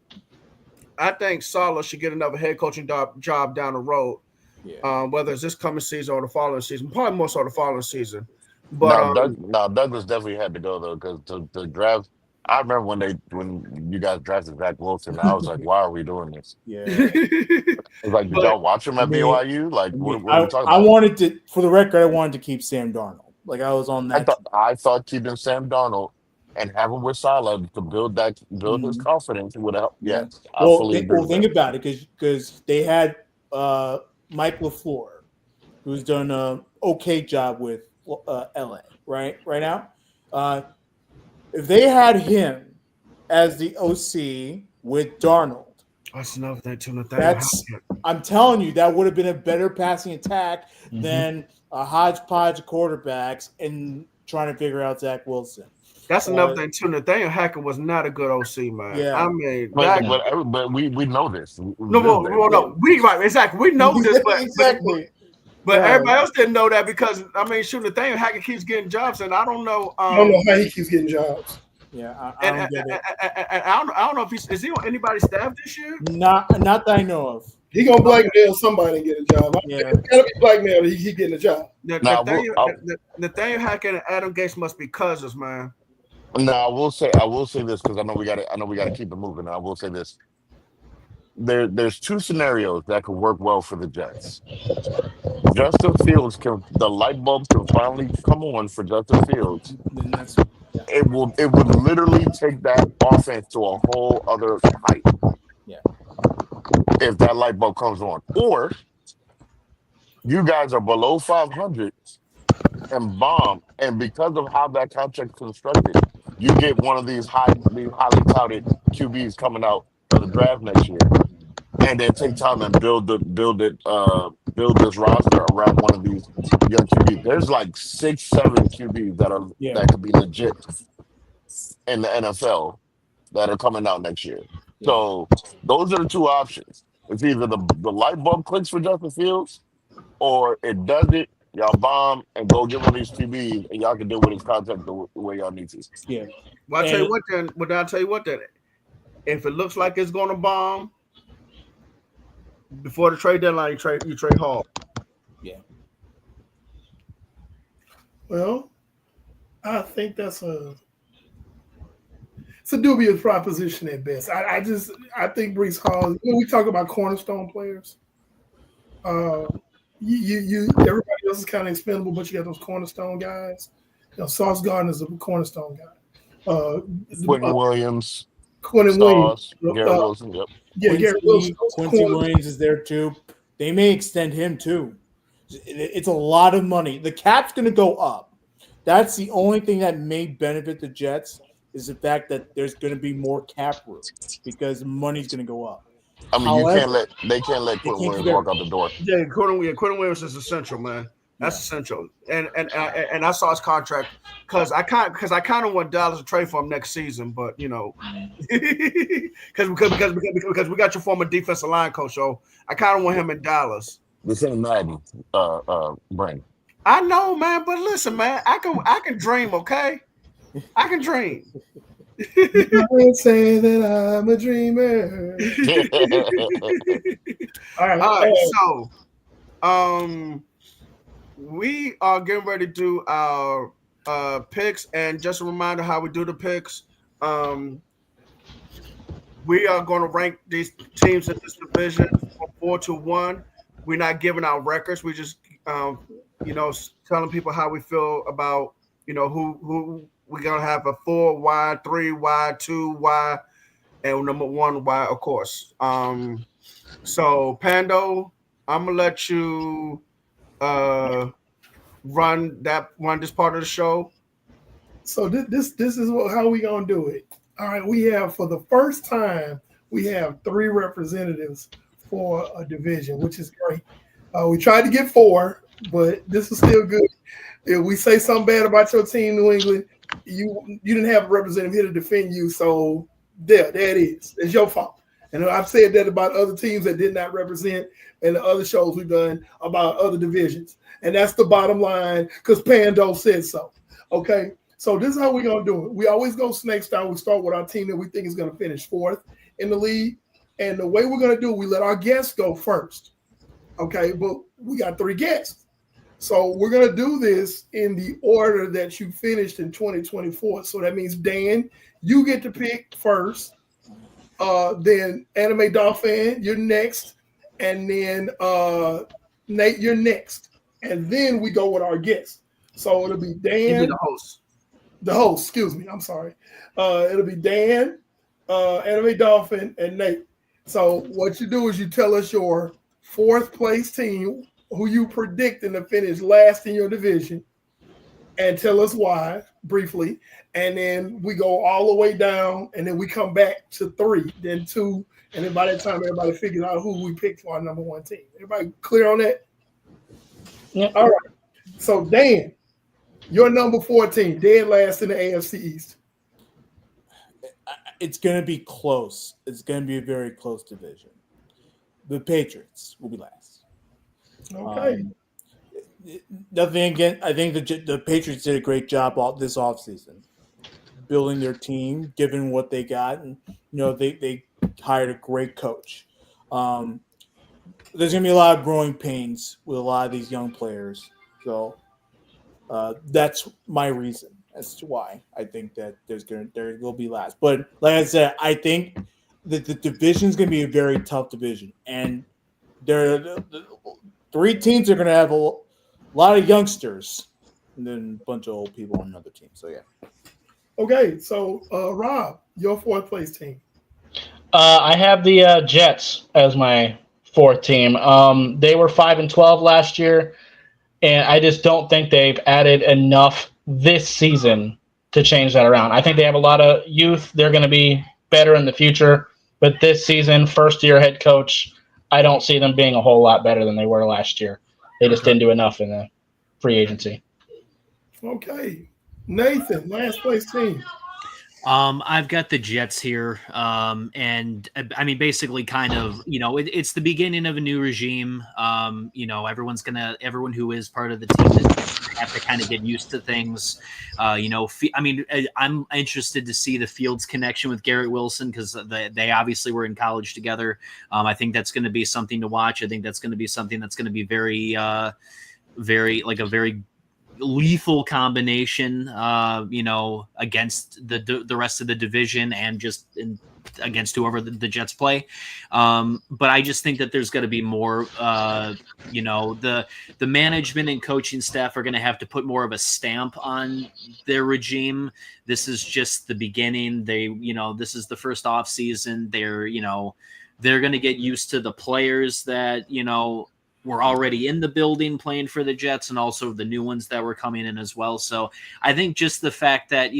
S1: I think Salah should get another head coaching job down the road.
S7: yeah.
S1: Whether it's this coming season or the following season, probably more so the following season. But
S3: Douglas definitely had to go though because the draft. I remember when you guys drafted Zach Wilson, I was like, why are we doing this?
S7: Yeah.
S3: It's like, did
S1: But-
S3: y'all watch him at
S7: Me-
S3: BYU? Like, what are we talking
S7: I
S3: about?
S7: wanted to, for the record, I wanted to keep Sam Darnold. Like I was on that.
S3: I thought keeping Sam Darnold and having with Salah to build his confidence would help.
S7: Yeah.
S3: Yes, I fully agree.
S7: Think about it because they had Mike LaFleur, who's done an okay job with LA right now. If they had him as the OC with Darnold,
S1: that's another thing too. Nathaniel
S7: I'm telling you, that would have been a better passing attack than a hodgepodge of quarterbacks and trying to figure out Zach Wilson.
S1: That's another thing too. Nathaniel Hackett was not a good OC, man.
S7: Yeah.
S1: I mean,
S3: but we know this.
S1: No. We right, exactly. We know this, but
S7: exactly.
S1: But
S7: Yeah.
S1: everybody else didn't know that because I mean, shoot, Nathaniel Hackett keeps getting jobs, and I don't know.
S2: I don't know how he keeps getting jobs.
S7: Yeah, I don't get it.
S1: And I don't know if is he on anybody's staff this year?
S7: Not that I know of.
S2: He gonna blackmail somebody and get a job.
S7: Yeah.
S2: It's gotta be blackmailed. He getting a job.
S1: Nathaniel Hackett and Adam Gates must be cousins, man.
S3: No, I will say this because I know we got to keep it moving. I will say this. There's two scenarios that could work well for the Jets. Justin Fields the light bulb can finally come on for Justin Fields.
S7: Then that's
S3: It would literally take that offense to a whole other height.
S7: Yeah.
S3: If that light bulb comes on, or you guys are below 500 and bomb, and because of how that contract's constructed, you get one of these highly touted QBs coming out of the draft next year, and then take time and build this roster around one of these young QBs. There's like 6-7 QBs that could be legit in the NFL that are coming out next year. So those are the two options. It's either the light bulb clicks for Justin Fields, or it doesn't. Y'all bomb and go get one of these QBs, and y'all can deal with his contract the way y'all need to.
S7: yeah.
S1: Well, I'll tell you what then. If it looks like it's going to bomb before the trade deadline, you trade Hall.
S7: Yeah.
S2: Well, I think it's a dubious proposition at best. I think Brees Hall. When we talk about cornerstone players, everybody else is kind of expendable, but you got those cornerstone guys. Sauce Gardner's a cornerstone guy.
S3: Quentin Williams,
S2: Quentin Williams,
S3: Garrett Wilson. Yep.
S2: Yeah, Garrett Wilson.
S7: Quincy Williams is there too. They may extend him too. It's a lot of money. The cap's going to go up. That's the only thing that may benefit the Jets is the fact that there's going to be more cap room because the money's going to go up.
S3: I mean,
S7: However,
S3: they can't let Quentin Williams walk out the door.
S1: Yeah, Quentin Williams is essential, man. That's essential. And I saw his contract because I kind of want Dallas to trade for him next season, but because we got your former defensive line coach, so I kind of want him in Dallas.
S3: The same Madden, Brandon.
S1: I know, man, but listen, man, I can dream, okay? I can dream.
S2: I would say that I'm a dreamer. All right.
S1: So, we are getting ready to do our picks, and just a reminder how we do the picks. We are going to rank these teams in this division from 4-1. We're not giving out records. We just, telling people how we feel about, who we're going to have a 4 wide, 3 wide, 2 wide, and number 1 wide, of course. So, Pando, I'm going to let you run this part of the show.
S2: So this is how we going to do it. All right, we have, for the first time, we have 3 representatives for a division, which is great. We tried to get 4. but this is still good. If we say something bad about your team, New England, you didn't have a representative here to defend you, so there it is. It's your fault. And I've said that about other teams that did not represent and the other shows we've done about other divisions. And that's the bottom line because Pando said so. Okay, so this is how we're going to do it. We always go snake style. We start with our team that we think is going to finish fourth in the league. And the way we're going to do it, we let our guests go first. Okay, but we got 3 guests. So we're going to do this in the order that you finished in 2024. So that means, Dan, you get to pick first. Then Anime Dolphin, you're next. And then Nate, you're next. And then we go with our guests. So it'll be Dan.
S1: The host.
S2: The host, excuse me. I'm sorry. It'll be Dan, Anime Dolphin, and Nate. So what you do is you tell us your 4th place team, who you predicting to finish last in your division, and tell us why briefly. And then we go all the way down, and then we come back to 3, then 2, and then by that time everybody figures out who we picked for our number 1 team. Everybody clear on that?
S5: Yeah.
S2: All right. So Dan, your number 4 team, dead last in the AFC East.
S7: It's going to be close. It's going to be a very close division. The Patriots will be last.
S2: Okay.
S7: Nothing again. I think the Patriots did a great job this offseason, building their team, given what they got, and they hired a great coach. There's going to be a lot of growing pains with a lot of these young players, so that's my reason as to why I think that there will be last. But like I said, I think that the division is going to be a very tough division, and the 3 teams are going to have a lot of youngsters and then a bunch of old people on another team. So, yeah.
S2: Okay, so Rob, your 4th place team.
S5: I have the Jets as my 4th team. They were 5-12 last year, and I just don't think they've added enough this season to change that around. I think they have a lot of youth. They're going to be better in the future, but this season, first-year head coach, I don't see them being a whole lot better than they were last year. They just didn't do enough in the free agency.
S2: Okay. Nathan, last place team.
S4: I've got the Jets here. And I mean, basically kind of, it's the beginning of a new regime. Everyone who is part of the team is have to kind of get used to things. I'm interested to see the Fields connection with Garrett Wilson because they obviously were in college together. I think that's going to be something to watch. I think that's going to be something that's going to be very, very like a very lethal combination, against the rest of the division and just against whoever the Jets play. But I just think that there's going to be more, the management and coaching staff are going to have to put more of a stamp on their regime. This is just the beginning. This is the first off season. They're going to get used to the players that, were already in the building playing for the Jets and also the new ones that were coming in as well. So I think just the fact that,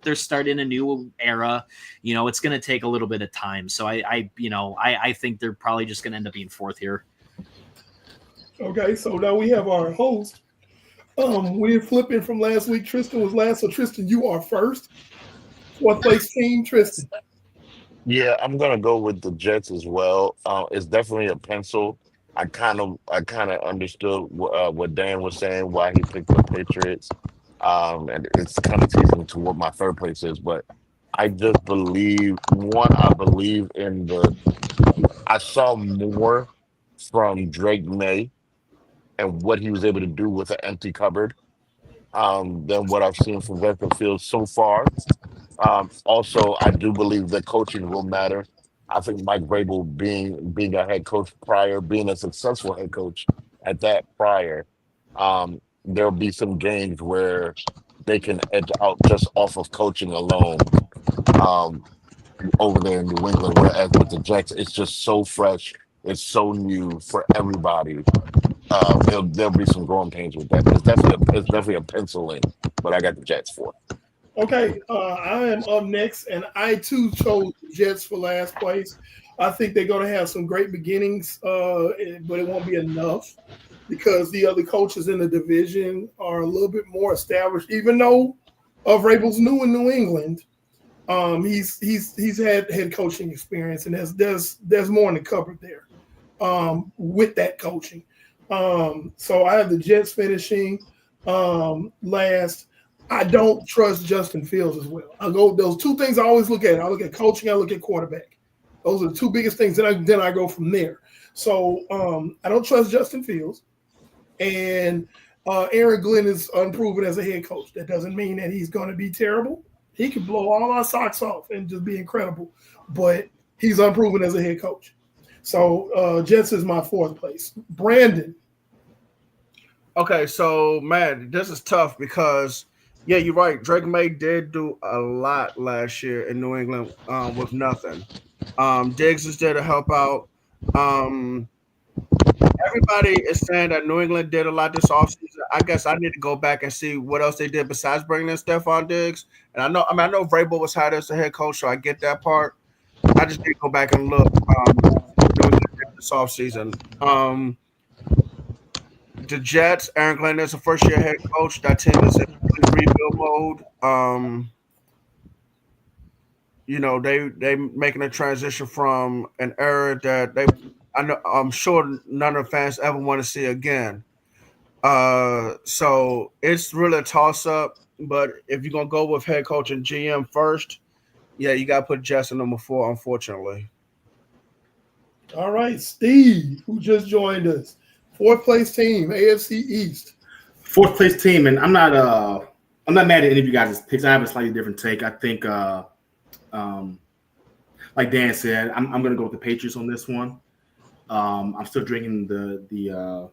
S4: they're starting a new era, it's going to take a little bit of time. So I think they're probably just going to end up being 4th here.
S2: Okay. So now we have our host. We're flipping from last week. Tristan was last. So Tristan, you are first. 4th place team, Tristan.
S3: Yeah, I'm gonna go with the Jets as well. It's definitely a pencil. I kind of understood what Dan was saying, why he picked the Patriots, and it's kind of teasing to what my 3rd place is. But I just believe I believe in I saw more from Drake May and what he was able to do with an empty cupboard than what I've seen from Baker Fields so far. Also, I do believe that coaching will matter. I think Mike Vrabel being a head coach prior, being a successful head coach at that prior, there'll be some games where they can edge out just off of coaching alone over there in New England. Whereas with the Jets, it's just so fresh, it's so new for everybody. There'll be some growing pains with that. But it's definitely a pencil in, but I got the Jets for it.
S2: Okay, I am up next, and I too chose the Jets for last place. I think they're going to have some great beginnings, but it won't be enough. because the other coaches in the division are a little bit more established. Even though Vrabel's new in New England, he's had head coaching experience, and there's more in the cupboard there with that coaching. So I have the Jets finishing last. I don't trust Justin Fields as well. Those two things I always look at. I look at coaching, I look at quarterback. Those are the two biggest things. Then I go from there. So I don't trust Justin Fields. And Aaron Glenn is unproven as a head coach. That doesn't mean that he's going to be terrible. He can blow all our socks off and just be incredible. But he's unproven as a head coach. So Jets is my fourth place. Brandon.
S1: Okay, so, man, this is tough because, yeah, you're right. Drake May did do a lot last year in New England with nothing. Diggs is there to help out. Everybody is saying that New England did a lot this offseason. I guess I need to go back and see what else they did besides bringing in Stephon Diggs. And I know Vrabel was hired as the head coach, so I get that part. I just need to go back and look this offseason. The Jets, Aaron Glenn is a first-year head coach. That team is in rebuild mode. They making a transition from an era that I'm sure none of the fans ever want to see again. So it's really a toss-up. But if you're gonna go with head coach and GM first, yeah, you gotta put Jets in number 4, unfortunately.
S2: All right, Steve, who just joined us. Fourth place team, AFC East.
S8: Fourth place team, and I'm not mad at any of you guys' picks. I have a slightly different take. I think like Dan said, I'm going to go with the Patriots on this one. I'm still drinking the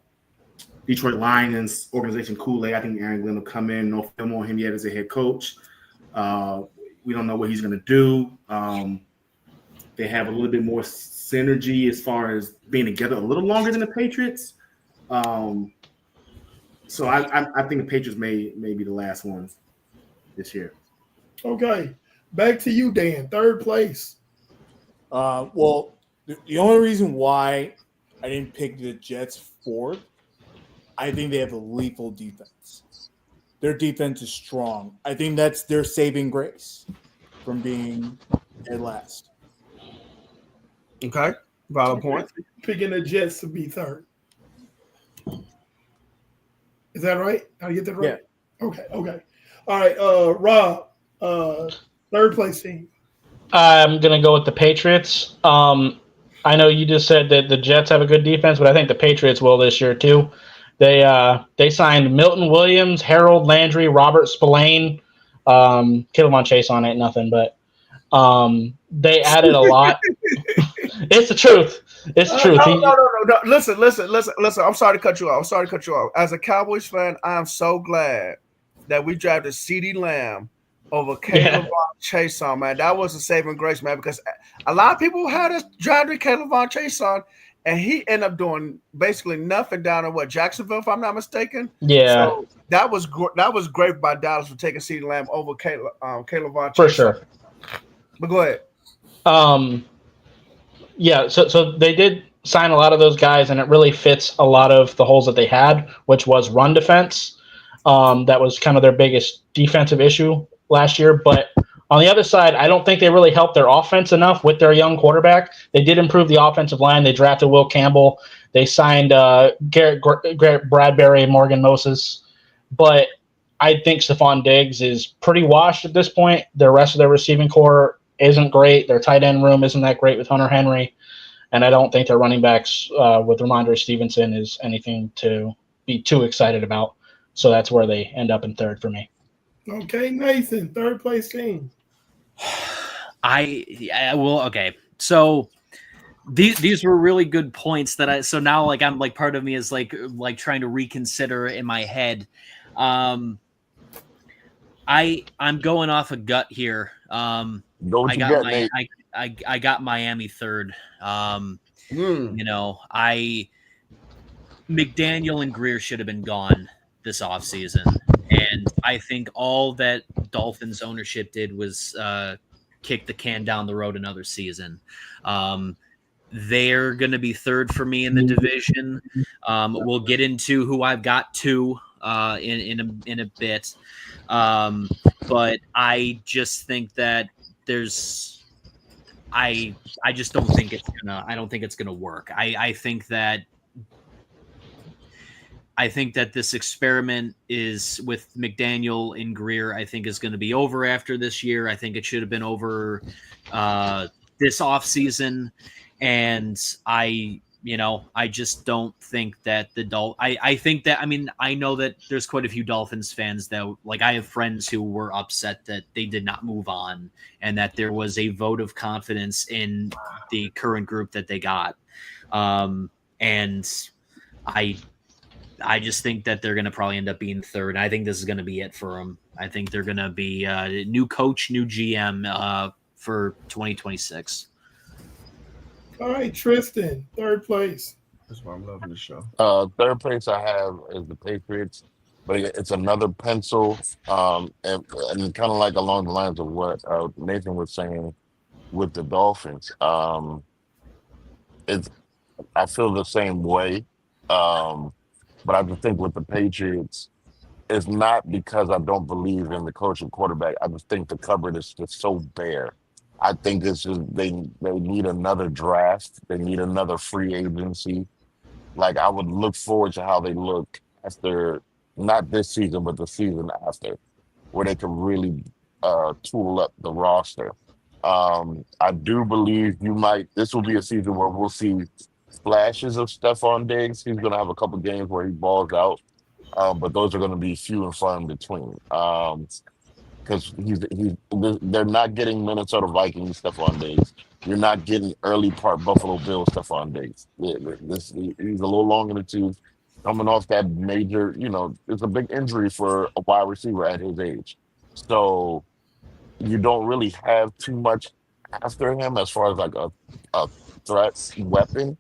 S8: Detroit Lions organization Kool-Aid. I think Aaron Glenn will come in. No film on him yet as a head coach. We don't know what he's going to do. They have a little bit more synergy as far as being together a little longer than the Patriots. So I think the Patriots may be the last ones this year.
S2: Okay. Back to you, Dan. Third place.
S7: Well, the only reason why I didn't pick the Jets fourth, I think they have a lethal defense. Their defense is strong. I think that's their saving grace from being dead last.
S1: Okay. Valid point.
S2: Picking the Jets to be third. Is that right? Did I get that right?
S7: Yeah.
S2: Okay. All right. Rob, third place team.
S5: I'm going to go with the Patriots. I know you just said that the Jets have a good defense, but I think the Patriots will this year too. They signed Milton Williams, Harold Landry, Robert Spillane, Killabon Chase on it, nothing, but they added a lot. It's the truth. It's the truth.
S1: No. Listen. I'm sorry to cut you off. As a Cowboys fan, I am so glad that we drafted CeeDee Lamb over Caleb Von Chase on, man. That was a saving grace, man, because a lot of people had us drafting Caleb Von Chase on, and he ended up doing basically nothing down in Jacksonville, if I'm not mistaken.
S5: Yeah.
S1: So that was great by Dallas for taking CeeDee Lamb over Caleb Von Chase.
S5: For sure.
S1: But go ahead.
S5: Yeah, so they did sign a lot of those guys, and it really fits a lot of the holes that they had, which was run defense. That was kind of their biggest defensive issue last year. But on the other side, I don't think they really helped their offense enough with their young quarterback. They did improve the offensive line. They drafted Will Campbell. They signed Garrett Bradbury, Morgan Moses. But I think Stephon Diggs is pretty washed at this point. The rest of their receiving core isn't great. Their tight end room isn't that great with Hunter Henry. And I don't think their running backs with Ramondre Stevenson is anything to be too excited about. So that's where they end up in third for me.
S2: Okay, Nathan, third place team.
S4: Okay. So these were really good points so now I'm part of me is like trying to reconsider in my head. I'm going off a gut here. I got Miami third. McDaniel and Greer should have been gone this offseason. And I think all that Dolphins ownership did was kick the can down the road another season. They're going to be third for me in the division. We'll get into who I've got two in a bit. But I just think that I just don't think it's gonna work. I think that this experiment is with McDaniel and Greer, I think is going to be over after this year. I think it should have been over this offseason. And I just don't think that I think that, I mean, I know that there's quite a few Dolphins fans that, like, I have friends who were upset that they did not move on and that there was a vote of confidence in the current group that they got. And I just think that they're going to probably end up being third. I think this is going to be it for them. I think they're going to be new coach, new GM for 2026.
S2: All right, Tristan, third place.
S1: That's why I'm loving the show.
S3: Third place I have is the Patriots, but it's another pencil, and kind of like along the lines of what Nathan was saying with the Dolphins. I feel the same way, but I just think with the Patriots, it's not because I don't believe in the coach and quarterback. I just think the cupboard is just so bare. I think it's just they need another draft. They need another free agency. Like, I would look forward to how they look after, not this season, but the season after, where they can really tool up the roster. I do believe this will be a season where we'll see flashes of Stephon Diggs. He's going to have a couple games where he balls out, but those are going to be few and far in between. Because they're not getting Minnesota Vikings Stephon Diggs. You're not getting early part Buffalo Bills Stephon Diggs. He's a little long in the tooth, coming off that major. It's a big injury for a wide receiver at his age. So you don't really have too much after him as far as like a threat weapon.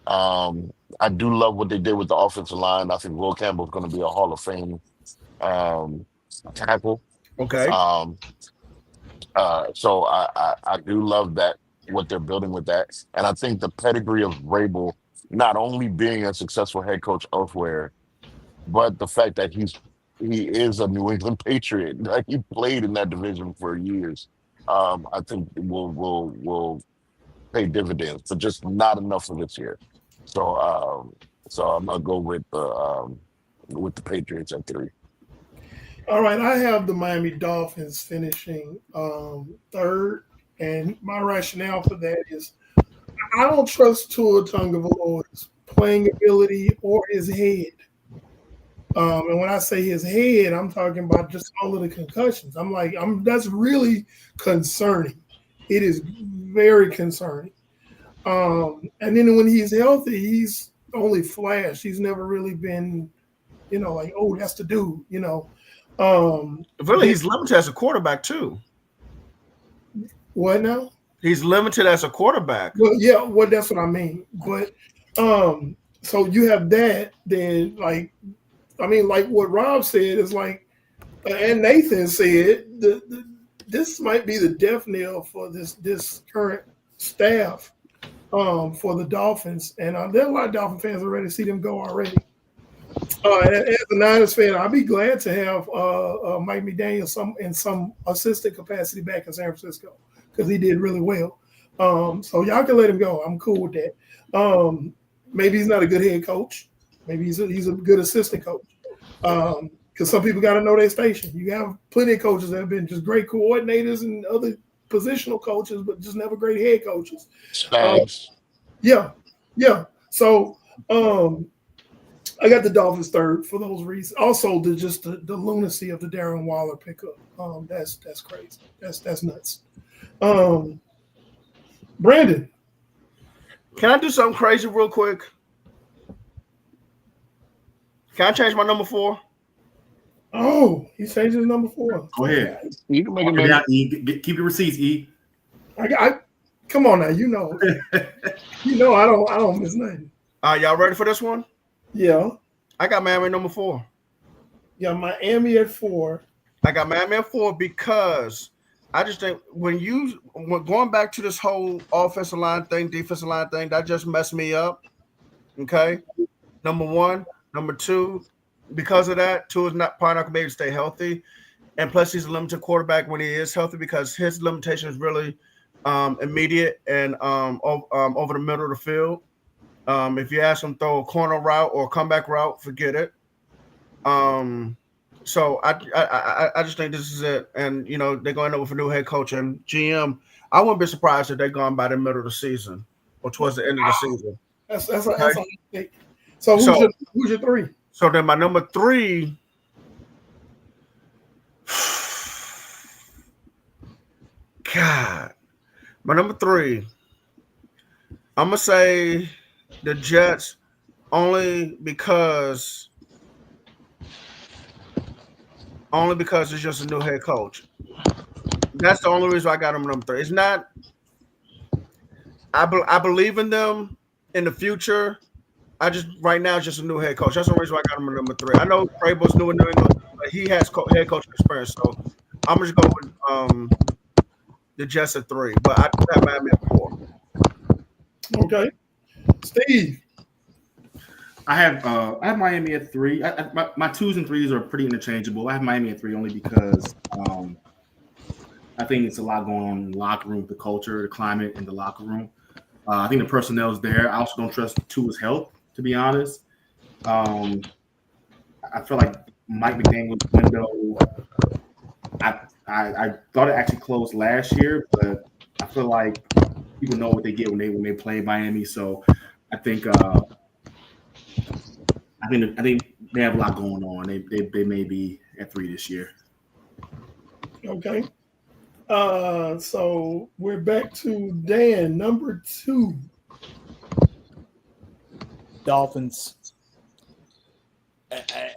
S3: I do love what they did with the offensive line. I think Will Campbell's going to be a Hall of Fame tackle.
S1: Okay.
S3: So I do love that, what they're building with that. And I think the pedigree of Vrabel, not only being a successful head coach elsewhere, but the fact that he is a New England Patriot. Like, he played in that division for years. I think will pay dividends, but just not enough for this year. So I'm gonna go with the Patriots at 3.
S2: All right, I have the Miami Dolphins finishing third, and my rationale for that is I don't trust Tua Tagovailoa's playing ability or his head. And when I say his head, I'm talking about just all of the concussions. That's really concerning. It is very concerning. And then when he's healthy, he's only flashed. He's never really been, like, oh, that's the dude,
S1: Really, he's limited as a quarterback too.
S2: What now?
S1: He's limited as a quarterback.
S2: Well, yeah, that's what I mean. But so you have that, then like what Rob said is like, and Nathan said, this might be the death knell for this current staff for the Dolphins, and there are a lot of Dolphin fans already see them go already. And as a Niners fan, I'll be glad to have Mike McDaniel in some assistant capacity back in San Francisco, because he did really well. So y'all can let him go. I'm cool with that. Maybe he's not a good head coach. Maybe he's a good assistant coach. Because some people got to know their station. You have plenty of coaches that have been just great coordinators and other positional coaches, but just never great head coaches. Yeah. So I got the Dolphins third for those reasons. Also, the lunacy of the Darren Waller pickup. That's crazy. That's nuts. Brandon,
S1: can I do something crazy real quick? Can I change my number 4?
S2: Oh, he changed his number 4.
S8: Go ahead.
S3: You can make it
S8: out, E. Keep your receipts, E.
S2: I come on now, you know I don't miss nothing.
S1: Y'all ready for this one?
S2: Yeah.
S1: I got Miami number 4.
S2: Yeah, Miami at 4.
S1: I got Miami at 4 because I just think when going back to this whole offensive line thing, defensive line thing, that just messed me up. Okay, number one, number two, because of that, Tua is probably not gonna be able to stay healthy, and plus he's a limited quarterback when he is healthy because his limitation is really immediate and over the middle of the field. If you ask him to throw a corner route or a comeback route, forget it. So I just think this is it, and they're going over for new head coach and GM. I wouldn't be surprised if they're gone by the middle of the season or towards the end of the season.
S2: That's a mistake. So who's your three?
S1: So then my number three. God, my number three. I'm gonna say the Jets only because it's just a new head coach. That's the only reason I got them number three. It's not. I believe in them in the future. I just right now it's just a new head coach. That's the reason why I got him at number three. I know Vrabel's new in New England, but he has head coaching experience. So I'm just going with the Jets at three, but I do have Miami at four.
S2: Okay, Steve.
S8: I have Miami at three. My twos and threes are pretty interchangeable. I have Miami at three only because I think it's a lot going on in the locker room, the culture, the climate in the locker room. I think the personnel is there. I also don't trust Tua's health, to be honest. I feel like Mike McDaniel's window. I thought it actually closed last year, but I feel like people know what they get when they play Miami. So I think they have a lot going on. They may be at three this year.
S2: Okay. So we're back to Dan, number two.
S7: Dolphins.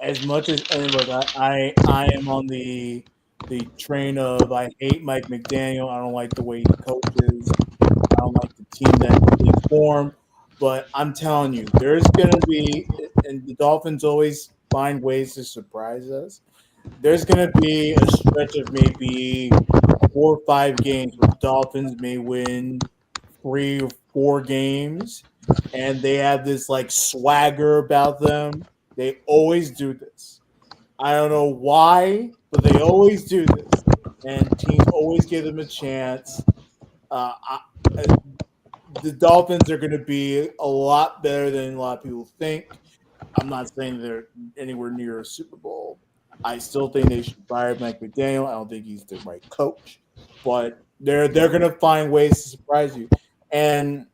S7: As much as look, I am on the train of I hate Mike McDaniel. I don't like the way he coaches. I don't like the team that he formed. But I'm telling you, there's going to be, and the Dolphins always find ways to surprise us. There's going to be a stretch of maybe 4 or 5 games where the Dolphins may win 3 or 4 games, and they have this like swagger about them. They always do this. I don't know why, but they always do this, and teams always give them a chance. The Dolphins are going to be a lot better than a lot of people think. I'm not saying they're anywhere near a Super Bowl. I still think they should fire Mike McDaniel. I don't think he's the right coach, but they're going to find ways to surprise you, and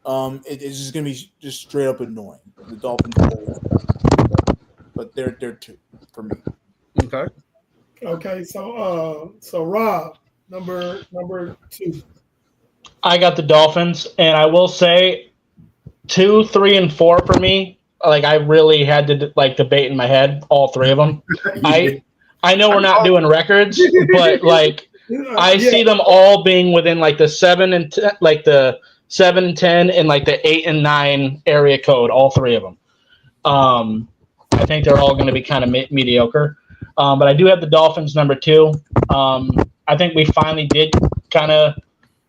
S7: it's just going to be just straight up annoying. The Dolphins, but they're 2 for me.
S2: Okay. So Rob, number 2.
S5: I got the Dolphins, and I will say 2, 3, and 4 for me. Like I really had to debate in my head all 3 of them.
S8: Yeah.
S5: I know we're not doing records, but I see them all being within the 7 and 10, the 7 and 10 and the 8 and 9 area code. All 3 of them. I think they're all going to be kind of mediocre. But I do have the Dolphins number 2. I think we finally did kind of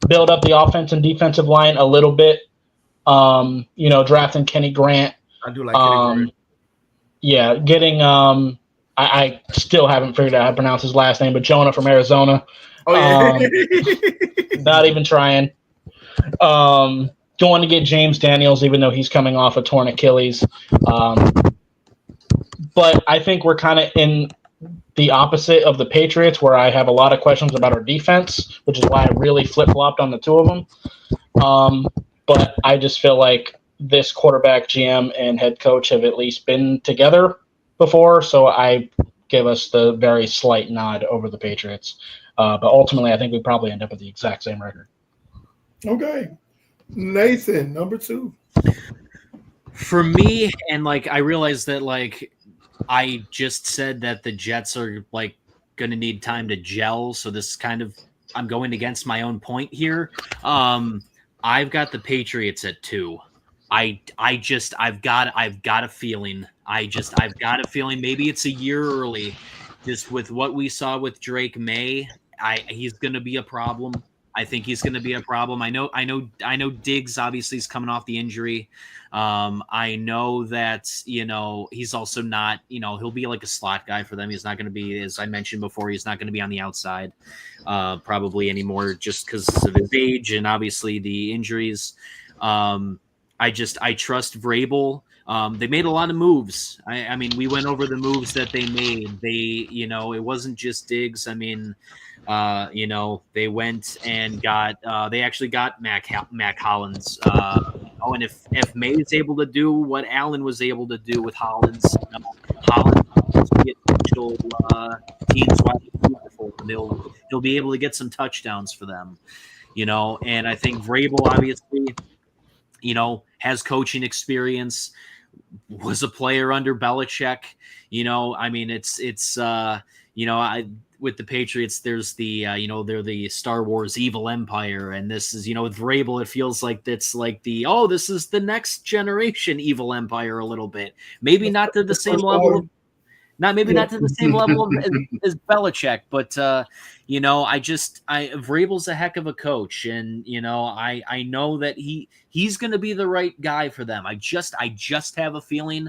S5: build up the offense and defensive line a little bit. Drafting Kenny Grant.
S1: I do like Kenny Grant.
S5: Yeah, getting I still haven't figured out how to pronounce his last name, but Jonah from Arizona.
S1: Oh yeah.
S5: Not even trying. Going to get James Daniels, even though he's coming off a torn Achilles. But I think we're kind of in the opposite of the Patriots, where I have a lot of questions about our defense, which is why I really flip-flopped on the 2 of them. But I just feel like this quarterback, GM, and head coach have at least been together before, so I give us the very slight nod over the Patriots. But ultimately, I think we probably end up with the exact same record.
S2: Okay. Nathan, number 2.
S4: For me, and I realized that I just said that the Jets are going to need time to gel, so this kind of I'm going against my own point here. I've got the Patriots at 2. I've got a feeling. I've got a feeling maybe it's a year early, just with what we saw with Drake May. he's going to be a problem. I think he's going to be a problem. I know Diggs obviously is coming off the injury. I know that, he's also not, he'll be like a slot guy for them. He's not going to be, as I mentioned before, he's not going to be on the outside probably anymore just because of his age and obviously the injuries. I trust Vrabel. They made a lot of moves. I mean, we went over the moves that they made. It wasn't just Diggs. I mean, they went and they actually got Mac Hollins. And if May is able to do what Allen was able to do with Hollins, Hollins will be a potential team's wide receiver for them. He'll be able to get some touchdowns for them, and I think Vrabel obviously, has coaching experience, was a player under Belichick. I mean, it's with the Patriots, there's the, they're the Star Wars evil empire. And this is, with Vrabel, it feels like it's like this is the next generation evil empire a little bit. Maybe not to the same level. Not to the same level as Belichick, but Vrabel's a heck of a coach, and I know that he's going to be the right guy for them. I just have a feeling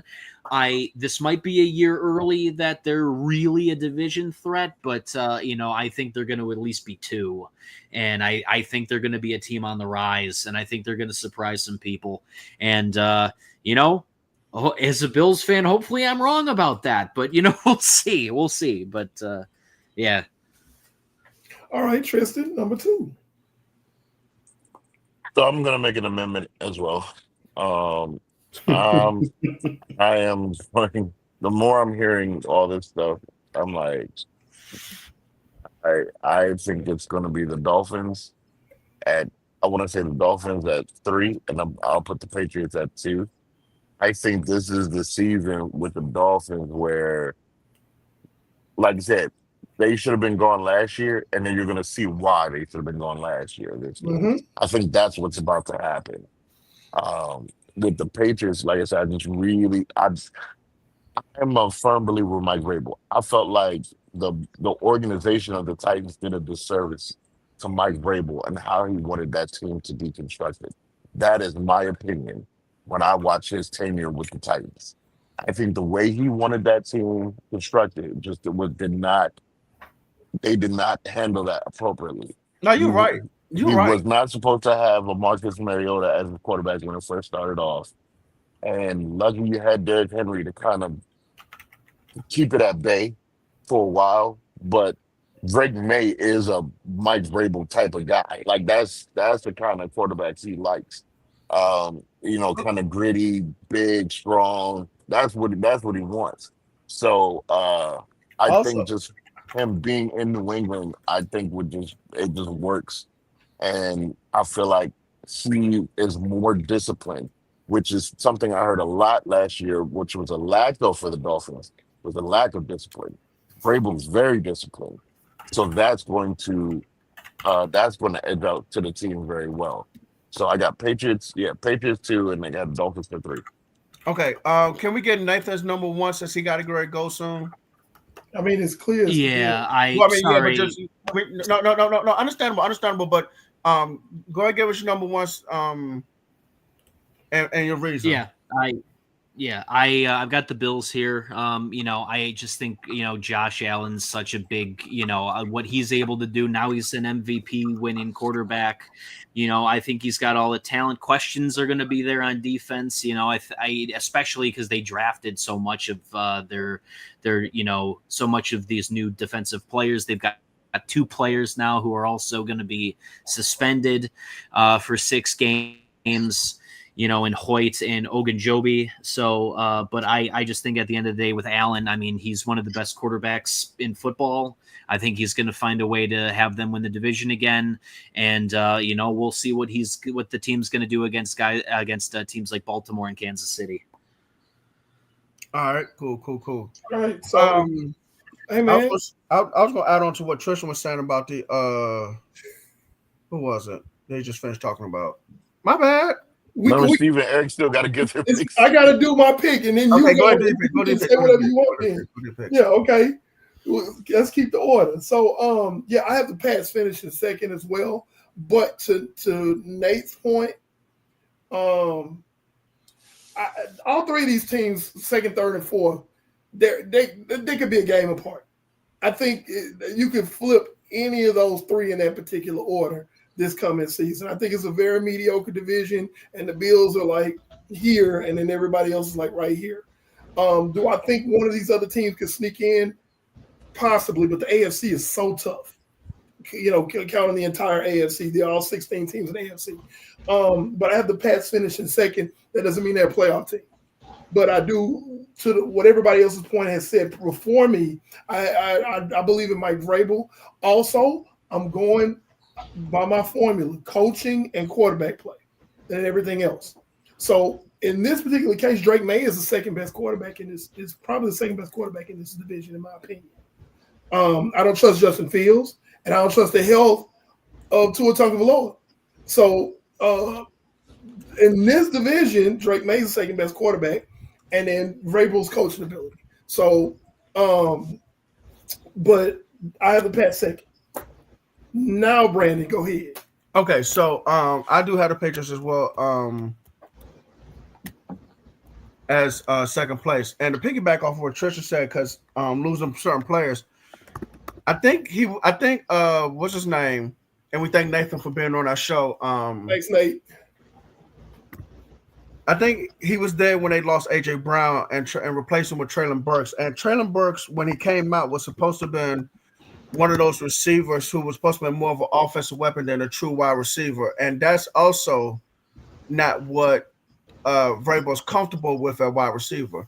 S4: this might be a year early that they're really a division threat, but I think they're going to at least be 2, and I think they're going to be a team on the rise, and I think they're going to surprise some people, and as a Bills fan, hopefully I'm wrong about that, but we'll see. But yeah.
S2: All right, Tristan, number 2.
S3: So I'm gonna make an amendment as well. I am the more I'm hearing all this stuff, I'm like, I think it's gonna be the Dolphins I want to say the Dolphins at 3, and I'll put the Patriots at 2. I think this is the season with the Dolphins where, like I said, they should have been gone last year, and then you're going to see why they should have been gone last year.
S2: Mm-hmm.
S3: I think that's what's about to happen. With the Patriots, like I said, I'm a firm believer with Mike Vrabel. I felt like the organization of the Titans did a disservice to Mike Vrabel and how he wanted that team to be constructed. That is my opinion. When I watch his tenure with the Titans, I think the way he wanted that team constructed they did not handle that appropriately.
S1: No, you're right.
S3: He was not supposed to have a Marcus Mariota as a quarterback when it first started off. And lucky you had Derrick Henry to kind of keep it at bay for a while. But Drake May is a Mike Vrabel type of guy. Like that's the kind of quarterbacks he likes. Kind of gritty, big, strong. That's what he wants. So I think just him being in New England, I think it just works. And I feel like he is more disciplined, which is something I heard a lot last year, which was a lack for the Dolphins, was a lack of discipline. Vrabel's very disciplined. So that's going to edge out to the team very well. So I got Patriots 2, and they got Dolphins for 3.
S1: Okay. Can we get Nathan's number 1 since he got to go soon?
S2: I mean, it's clear.
S4: Yeah,
S1: sorry. No. Understandable. But go ahead, and give us your number 1, and your reason.
S4: I've got the Bills here. I just think, Josh Allen's such a big, what he's able to do now. He's an MVP winning quarterback. I think he's got all the talent. Questions are going to be there on defense. Especially because they drafted so much of so much of these new defensive players. They've got 2 players now who are also going to be suspended for 6 games. In Hoyt and Ogunjobi. So, but I just think at the end of the day with Allen, I mean, he's one of the best quarterbacks in football. I think he's going to find a way to have them win the division again. And, we'll see what the team's going to do against teams like Baltimore and Kansas City.
S1: All right, cool.
S2: All right, so, hey, man.
S1: I was going to add on to what Tristan was saying about the, who was it? They just finished talking about. My bad.
S3: Steve and Eric still got to get their picks.
S2: I got to do my pick, and then you
S1: go ahead,
S2: say whatever you want. Then. Yeah, okay. Let's keep the order. So, yeah, I have the Pats finishing second as well. But to Nate's point, all three of these teams, second, third, and fourth, they could be a game apart. I think you can flip any of those three in that particular order this coming season. I think it's a very mediocre division, and the Bills are like here, and then everybody else is like right here. Do I think one of these other teams could sneak in? Possibly, but the AFC is so tough. Counting the entire AFC, they're all 16 teams in the AFC. But I have the Pats finishing second. That doesn't mean they're a playoff team. But I do, what everybody else's point has said before me, I believe in Mike Vrabel. Also, I'm going by my formula, coaching and quarterback play, and everything else. So in this particular case, Drake May is the second best quarterback in this. Is probably the second best quarterback in this division, in my opinion. I don't trust Justin Fields, and I don't trust the health of Tua Tagovailoa. So in this division, Drake May is the second best quarterback, and then Vrabel's coaching ability. So, but I have the Pats second. Now, Brandon, go ahead.
S1: Okay, so I do have the Patriots as well as second place. And to piggyback off of what Trisha said, because losing certain players, I think what's his name? And we thank Nathan for being on our show.
S2: Thanks, Nate.
S1: I think he was there when they lost A.J. Brown and replaced him with Traylon Burks. And Traylon Burks, when he came out, was supposed to have been one of those receivers who was supposed to be more of an offensive weapon than a true wide receiver. And that's also not what Vrabel's comfortable with at wide receiver.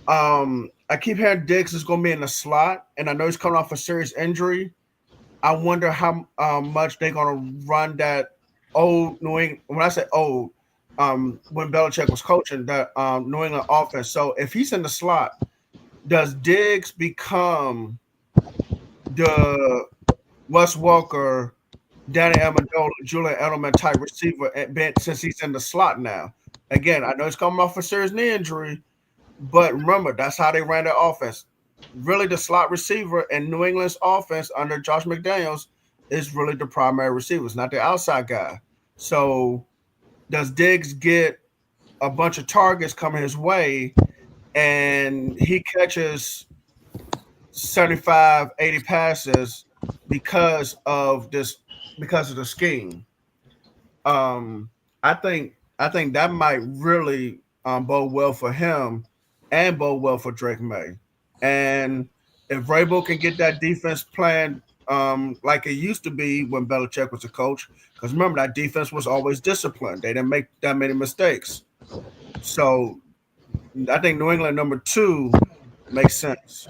S1: I keep hearing Diggs is going to be in the slot, and I know he's coming off a serious injury. I wonder how much they're going to run that old New England. When I say old, when Belichick was coaching that New England offense. So if he's in the slot, does Diggs become the Wes Welker, Danny Amendola, Julian Edelman type receiver since he's in the slot now? Again, I know he's coming off a serious knee injury, but remember, that's how they ran their offense. Really, the slot receiver in New England's offense under Josh McDaniels is really the primary receiver. It's not the outside guy. So does Diggs get a bunch of targets coming his way and he catches 75, 80 passes because of the scheme? I think that might really bode well for him and bode well for Drake May. And if Vrabel can get that defense playing like it used to be when Belichick was a coach, because remember, that defense was always disciplined. They didn't make that many mistakes. So I think New England number 2 makes sense.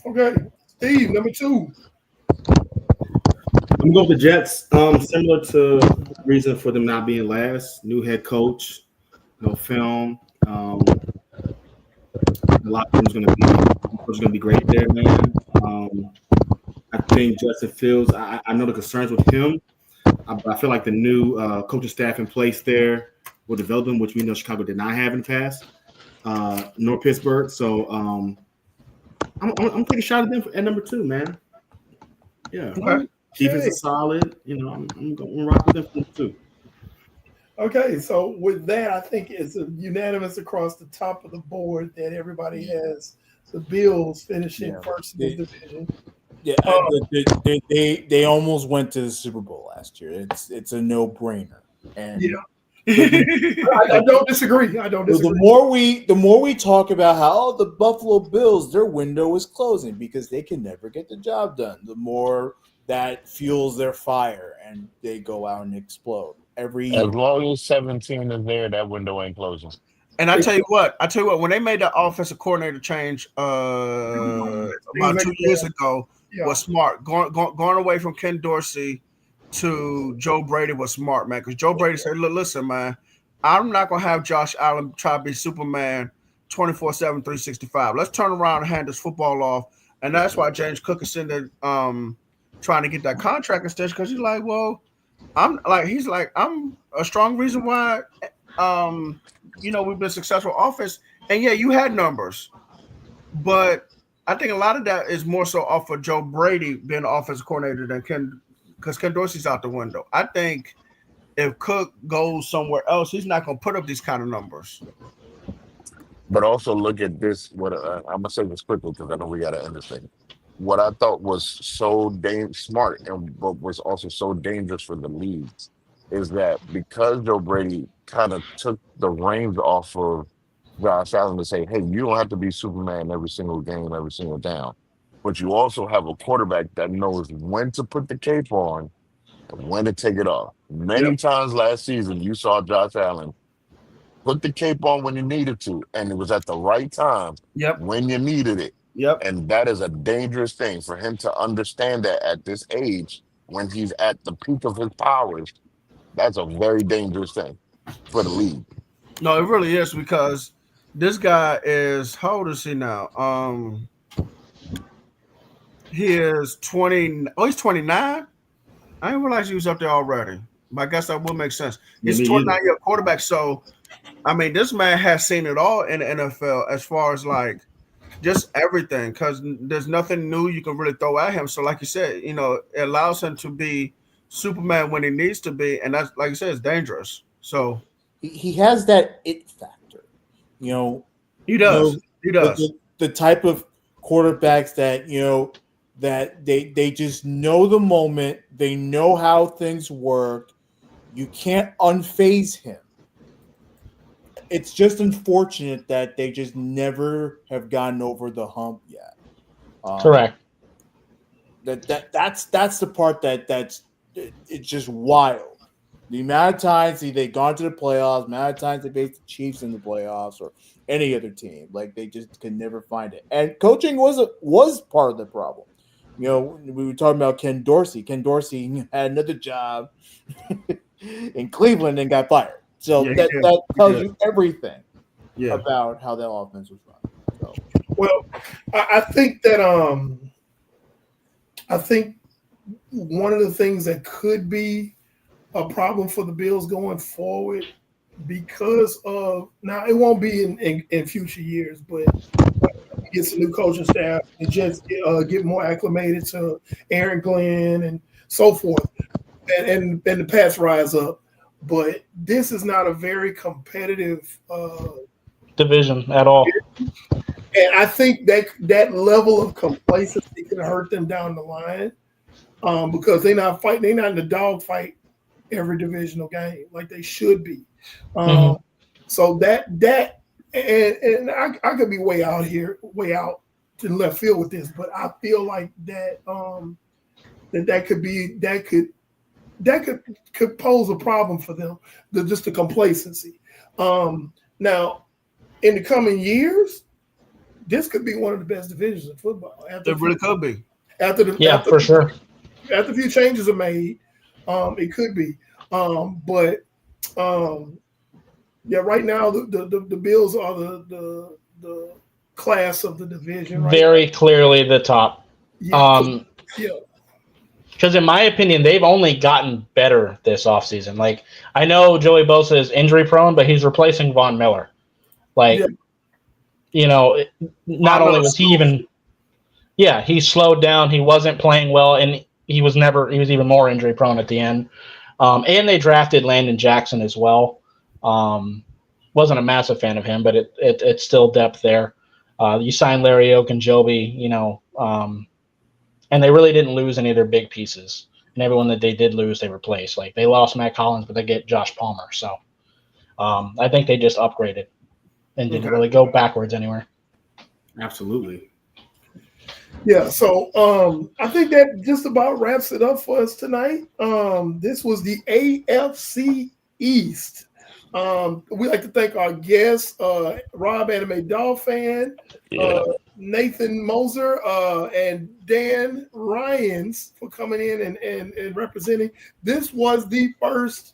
S2: Okay. Steve, number 2.
S8: I'm going to go with the Jets. Similar to the reason for them not being last. New head coach, no film. The locker room's going to be great there, man. I think Justin Fields, I know the concerns with him. I feel like the new coaching staff in place there will develop them, which we know Chicago did not have in the past, nor Pittsburgh. So I'm taking a shot at them at number 2, man. Yeah.
S2: Okay.
S8: Defense is solid. I'm going to rock with them for number 2.
S2: Okay, so with that, I think it's a unanimous across the top of the board that everybody has the Bills finishing first in the division.
S7: Yeah, they almost went to the Super Bowl last year. It's a no-brainer. And
S2: I don't disagree.
S7: The more we talk about how the Buffalo Bills, their window is closing because they can never get the job done, the more that fuels their fire and they go out and explode.
S3: As long as 17 is there, that window ain't closing.
S1: And I tell you what, when they made that offensive coordinator change about 2 years ago, was smart. Going away from Ken Dorsey to Joe Brady was smart, man. Because Joe Brady said, "Look, listen, man, I'm not gonna have Josh Allen try to be Superman 24/7, 365. Let's turn around and hand this football off." And that's why James Cook is sitting there trying to get that contract extension, because he's like, well, I'm a strong reason why we've been successful offense. And yeah, you had numbers, but I think a lot of that is more so off of Joe Brady being offensive coordinator than because Ken Dorsey's out the window. I think if Cook goes somewhere else, he's not going to put up these kind of numbers.
S3: But also look at this. What I'm gonna say this quickly because I know we got to end this thing. What I thought was so smart and but was also so dangerous for the leagues is that because Joe Brady kind of took the reins off of Josh Allen to say, "Hey, you don't have to be Superman every single game, every single down," but you also have a quarterback that knows when to put the cape on and when to take it off. Many times last season, you saw Josh Allen put the cape on when you needed to, and it was at the right time
S1: Yep.
S3: when you needed it.
S1: Yep.
S3: And that is a dangerous thing for him to understand that at this age, when he's at the peak of his powers, that's a very dangerous thing for the league.
S1: No, it really is because this guy is how old is he now? He is 20. Oh, he's 29. I didn't realize he was up there already. But I guess that would make sense. He's a 29-year quarterback. So, I mean, this man has seen it all in the NFL as far as like just everything because there's nothing new you can really throw at him. So, like you said, you know, it allows him to be Superman when he needs to be. And that's, like you said, it's dangerous. So,
S7: He has that it factor. You know,
S1: he does. He does.
S7: The type of quarterbacks that, you know, that they just know the moment, they know how things work. You can't unfaze him. It's just unfortunate that they just never have gotten over the hump yet.
S5: Correct.
S7: That's the part that's it's just wild. The amount of times they've gone to the playoffs, the amount of times they faced the Chiefs in the playoffs or any other team, like they just could never find it. And coaching was part of the problem. You know, we were talking about Ken Dorsey. Ken Dorsey had another job in Cleveland and got fired. So that tells you everything about how that offense was run. So.
S2: Well, I think that I think one of the things that could be a problem for the Bills going forward because of now it won't be in future years, but get some new coaching staff and just get more acclimated to Aaron Glenn and so forth, and the Pats rise up. But this is not a very competitive
S5: division at all.
S2: And I think that level of complacency can hurt them down the line because they're not fighting. They're not in the dog fight every divisional game like they should be. So that and I could be way out to left field with this, but I feel like that could pose a problem for them. Just the complacency. Now, in the coming years, this could be one of the best divisions in football.
S1: It really could be.
S5: For sure.
S2: After a few changes are made, it could be. But right now the Bills are the class of the division. Right
S5: Very clearly the top. Because in my opinion, they've only gotten better this offseason. Like, I know Joey Bosa is injury prone, but he's replacing Von Miller. Like, you know, not only was he even – he slowed down. He wasn't playing well, and he was even more injury prone at the end. And they drafted Landon Jackson as well. Wasn't a massive fan of him, but it's still depth there. You signed Larry Ogunjobi, you know, and they really didn't lose any of their big pieces. And everyone that they did lose, they replaced. Like, they lost Matt Collins, but they get Josh Palmer. So I think they just upgraded and didn't really go backwards anywhere.
S8: Absolutely.
S2: Yeah, so I think that just about wraps it up for us tonight. This was the AFC East. We'd like to thank our guests, Rob Anime Doll Fan, Nathan Moser, and Dan Ryans for coming in and representing. This was the first,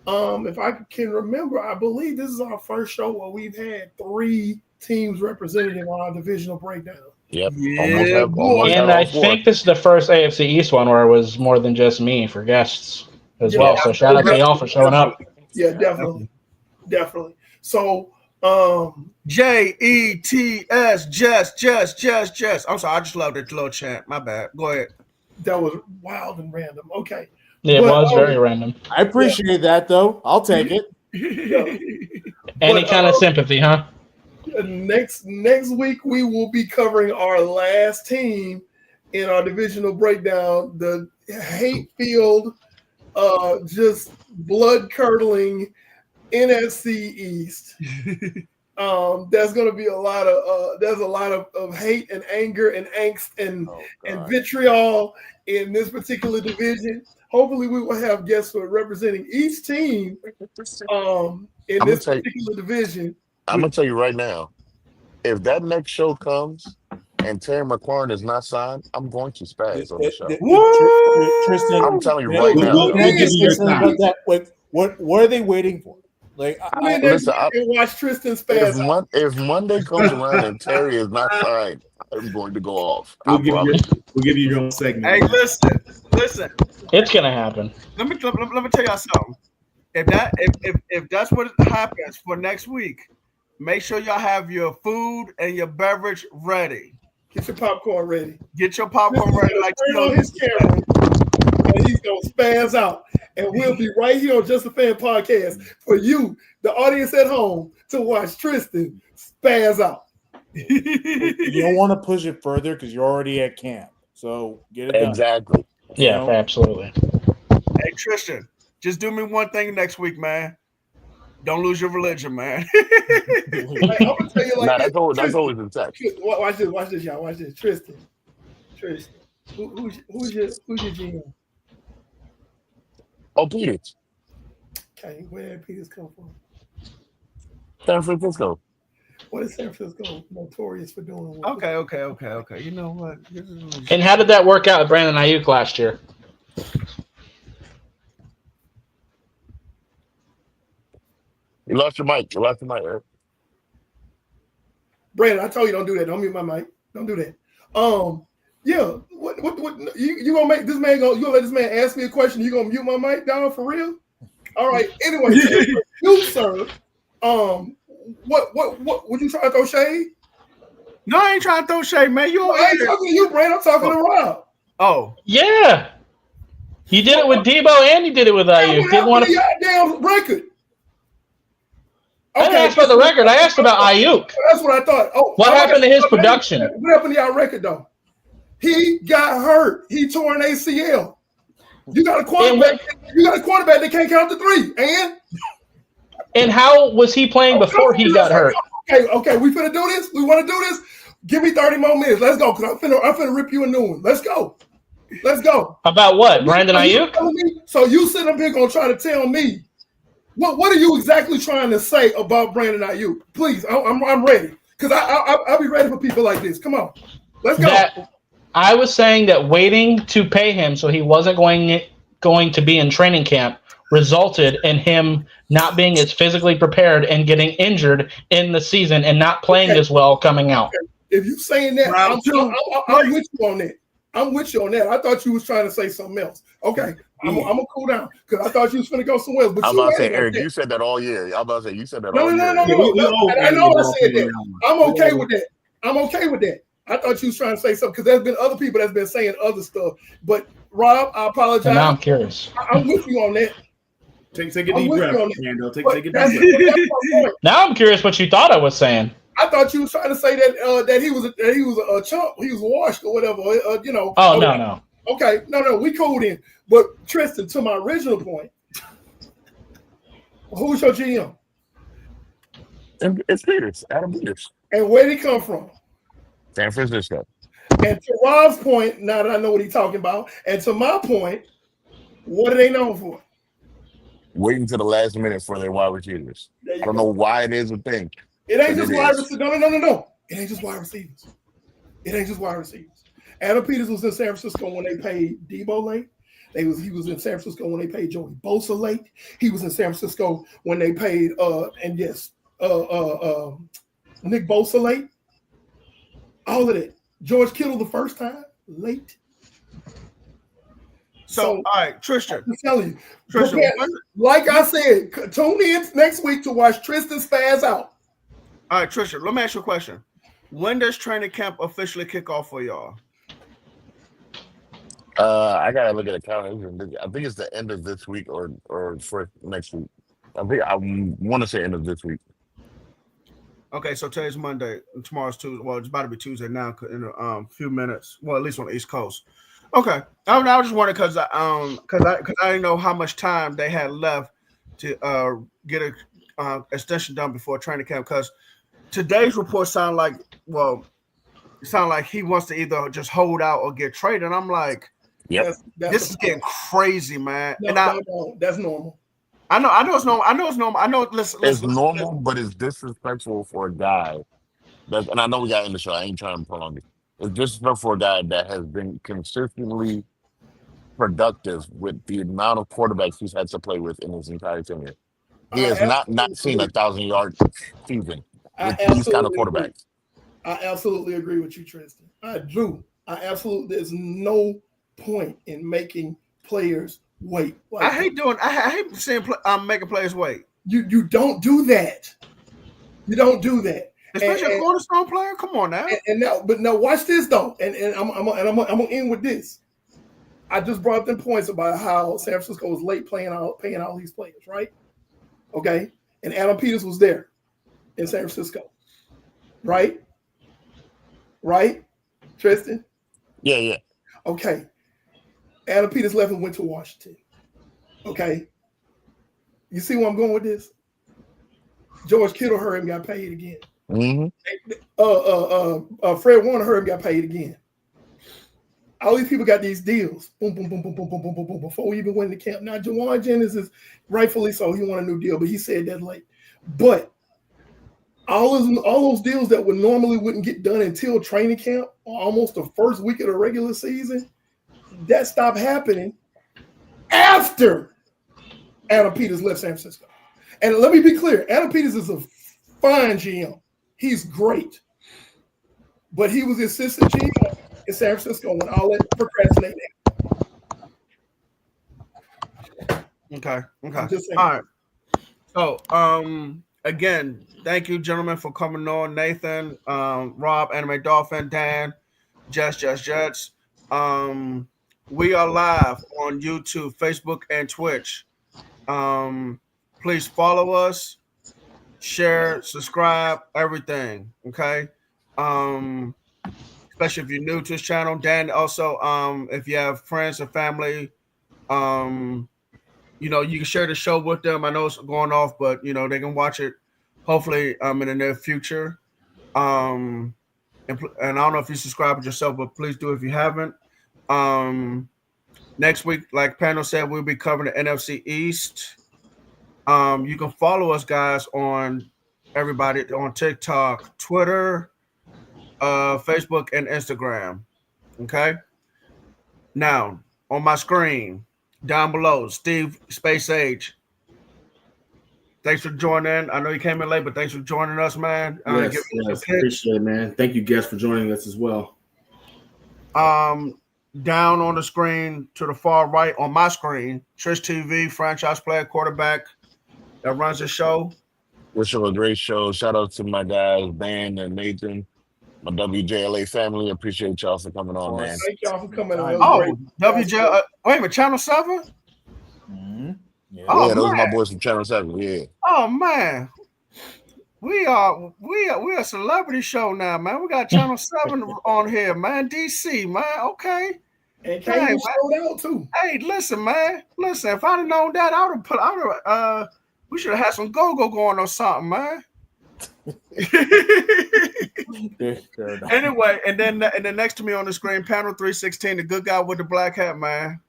S2: if I can remember, I believe this is our first show where we've had 3 teams represented in our divisional breakdown.
S3: Yep.
S5: And I think this is the first AFC East one where it was more than just me for guests as well. So shout out to y'all for showing up.
S2: Yeah, definitely. So
S1: JETS, Jess. I'm sorry, I just loved it, little chant. My bad. Go ahead.
S2: That was wild and random. Okay.
S5: Yeah, it was very random.
S7: I appreciate that, though. I'll take it.
S5: Any kind of sympathy, huh?
S2: Next week we will be covering our last team in our divisional breakdown, the hate-filled, just blood-curdling NFC East. There's going to be a lot of hate and anger and angst and vitriol in this particular division. Hopefully, we will have guests who are representing each team in this particular division.
S3: I'm gonna tell you right now, if that next show comes and Terry McLaurin is not signed, I'm going to spaz on the show.
S7: Tristan,
S3: I'm telling you right now.
S7: Can I just say something about that? What are they waiting for? Like,
S2: listen, watch Tristan spaz.
S3: If Monday comes around and Terry is not signed, I'm going to go off.
S8: We'll give you your own segment.
S1: Hey, listen.
S5: It's gonna happen.
S1: Let me tell y'all something. If that's what happens for next week, make sure y'all have your food and your beverage ready.
S2: Get your popcorn ready.
S1: Get your popcorn ready. Like
S2: on his camera, and he's gonna spaz out. And we'll be right here on Just a Fan Podcast for you, the audience at home, to watch Tristan spaz out.
S7: You don't want to push it further because you're already at camp. So get it done.
S3: Exactly.
S5: Yeah, absolutely.
S1: Hey, Tristan, just do me one thing next week, man. Don't lose your religion, man.
S2: I'm gonna tell you like
S3: that's always in touch.
S2: Watch this, y'all. Watch this. Tristan. Who's your GM?
S3: Oh, Peters.
S2: Okay, where did Peters come from?
S3: San Francisco.
S2: What is San Francisco notorious for doing?
S1: Okay. You know what?
S5: And how did that work out with Brandon Ayuk last year?
S3: You lost your mic. Right?
S2: Brandon, I told you don't do that. Don't mute my mic. Don't do that. Yeah. What you gonna make this man go? You gonna let this man ask me a question? You gonna mute my mic down for real? All right. Anyway, you sir. What would you try to throw shade?
S1: No, I ain't trying to throw shade, man.
S2: I ain't talking to you, Brandon. I'm talking to Rob.
S1: Oh.
S5: Yeah. You did it with Debo and you did it with Ayuk. Didn't want to
S2: damn record.
S5: I didn't ask about the record. I asked about Ayuk.
S2: That's what I thought. Oh,
S5: what happened to his production?
S2: What happened to y'all record though? He got hurt. He tore an ACL. You got a quarterback. That can't count to three.
S5: And how was he playing before he got hurt?
S2: Okay. We finna do this. We want to do this. Give me 30 more minutes. Let's go. Cause I'm finna rip you a new one. Let's go.
S5: About what? Brandon Ayuk?
S2: So you sitting up here gonna try to tell me what are you exactly trying to say about Brandon Ayuk? Please, I'm ready. Because I'll be ready for people like this. Come on. Let's go.
S5: I was saying that waiting to pay him so he wasn't going to be in training camp resulted in him not being as physically prepared and getting injured in the season and not playing as well coming out.
S2: Okay. If you're saying that, I'm with you on that. I'm with you on that. I thought you was trying to say something else. Okay, I'm gonna cool down because I thought you was gonna go somewhere else. But
S3: I'm about to say, Eric, you said that all year. I'm about to say you said that all year.
S2: No. I know I said that. I'm okay with that. I thought you was trying to say something because there's been other people that's been saying other stuff. But Rob, I apologize.
S5: And now I'm curious.
S2: I'm with you on that.
S8: Take a deep breath, Randall. Take a deep breath.
S5: Now I'm curious what you thought I was saying.
S2: I thought you was trying to say that he was a chump, he was washed or whatever,
S5: Oh no.
S2: Okay, no, we cool then. But Tristan, to my original point, who's your GM?
S3: It's Peters, Adam Peters.
S2: And where did he come from?
S3: San Francisco.
S2: And to Rob's point, now that I know what he's talking about, and to my point, what are they known for?
S3: Waiting to the last minute for their wide receivers. I don't know why it is a thing.
S2: It ain't just wide receivers. No. It ain't just wide receivers. Adam Peters was in San Francisco when they paid Debo late. He was in San Francisco when they paid Joey Bosa late. He was in San Francisco when they paid Nick Bosa late. All of that. George Kittle the first time late.
S1: So all right, Tristan.
S2: I'm telling you, like I said, tune in next week to watch Tristan spaz out.
S1: All right, Trisha, let me ask you a question. When does training camp officially kick off for y'all?
S3: I gotta look at the calendar. I think it's the end of this week or for next week. I want to say end of this week.
S1: Okay, so today's Monday, and tomorrow's Tuesday. Well, it's about to be Tuesday now in a few minutes. Well, at least on the East Coast. Okay, I was just wondering because I didn't know how much time they had left to get a extension done before training camp. Because today's report sound like he wants to either just hold out or get traded. And I'm like,
S3: Yep.
S1: this is getting crazy, man.
S2: No, that's normal.
S1: I know it's normal. I know it's normal. I know.
S3: It's normal, but it's disrespectful for a guy. And I know we got in the show. I ain't trying to prolong it. It's disrespectful for a guy that has been consistently productive with the amount of quarterbacks he's had to play with in his entire tenure. He has not seen 1,000-yard season with these kind of quarterbacks.
S2: I absolutely agree with you, Tristan. I do. There's no point in making players wait.
S1: I hate seeing making players wait.
S2: You don't do that. You don't do that.
S1: Especially a cornerstone player. Come on now.
S2: But now watch this though. And I'm gonna end with this. I just brought up them points about how San Francisco was late paying all these players, right? Okay. And Adam Peters was there in San Francisco. Right? Right? Tristan?
S3: Yeah.
S2: Okay. Adam Peters left and went to Washington. Okay. You see where I'm going with this? George Kittle heard him got paid again.
S3: Mm-hmm.
S2: Fred Warner heard him got paid again. All these people got these deals. Boom, boom, boom, boom, boom, boom, boom, boom, boom. Before we even went to camp. Now, Jawan Jennings is rightfully so. He won a new deal, but he said that late. But all those deals that wouldn't get done until training camp, or almost the first week of the regular season, that stopped happening after Adam Peters left San Francisco. And let me be clear, Adam Peters is a fine GM. He's great. But he was the assistant GM in San Francisco when all that procrastinating.
S1: Okay. All right. So, again, thank you, gentlemen, for coming on. Nathan, Rob, Anime Dolphin, Dan, Jets. We are live on YouTube, Facebook, and Twitch. Please follow us, share, subscribe, everything. Okay. Especially if you're new to this channel. Dan, also, if you have friends or family, you can share the show with them. I know it's going off, but they can watch it hopefully in the near future. And I don't know if you subscribe with yourself, but please do if you haven't. Next week, like Pano said, we'll be covering the NFC East. You can follow us, guys, on TikTok, Twitter, Facebook, and Instagram. Okay. Now, on my screen, down below, Steve Space Age. Thanks for joining. I know you came in late, but thanks for joining us, man.
S8: Yes, appreciate it, man. Thank you, guests, for joining us as well.
S1: Down on the screen to the far right on my screen, Trish TV, franchise player, quarterback that runs the show.
S3: Wish you a great show. Shout out to my guys, Dan and Nathan, my WJLA family. Appreciate y'all for coming on, man.
S2: Thank y'all for coming on.
S1: Oh, WJ, wait a minute, Channel 7?
S7: Mm-hmm.
S3: Yeah,
S1: Oh,
S3: those
S1: man.
S3: are my boys from Channel 7. Yeah.
S1: Oh man, we are a celebrity show now, man. We got Channel 7 on here, man. DC, man. Okay.
S2: And Kane showed out too.
S1: Hey, listen, man. Listen, if I'd have known that, we should have had some go-go going or something, man. Anyway, and then next to me on the screen, panel 316, the good guy with the black hat, man.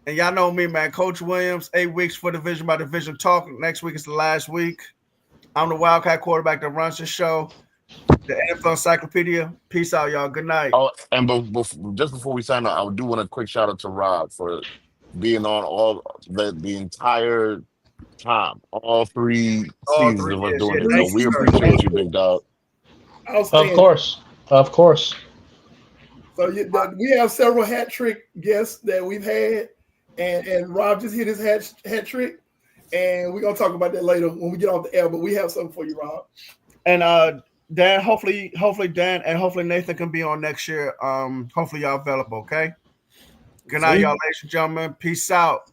S1: And y'all know me, man. Coach Williams, 8 weeks for division by division talk. Next week is the last week. I'm the Wildcat quarterback that runs the show. The NFL Encyclopedia. Peace out, y'all. Good night.
S3: Oh, and just before we sign off, I do want a quick shout out to Rob for being on all the entire time, all 3 seasons of us doing it. So we appreciate you, big dog.
S5: Of course.
S2: So we have several hat trick guests that we've had, and Rob just hit his hat trick. And we're gonna talk about that later when we get off the air. But we have something for you, Rob.
S1: And Dan, hopefully Dan and hopefully Nathan can be on next year. Hopefully y'all available. Okay. Good night, y'all, ladies and gentlemen. Peace out.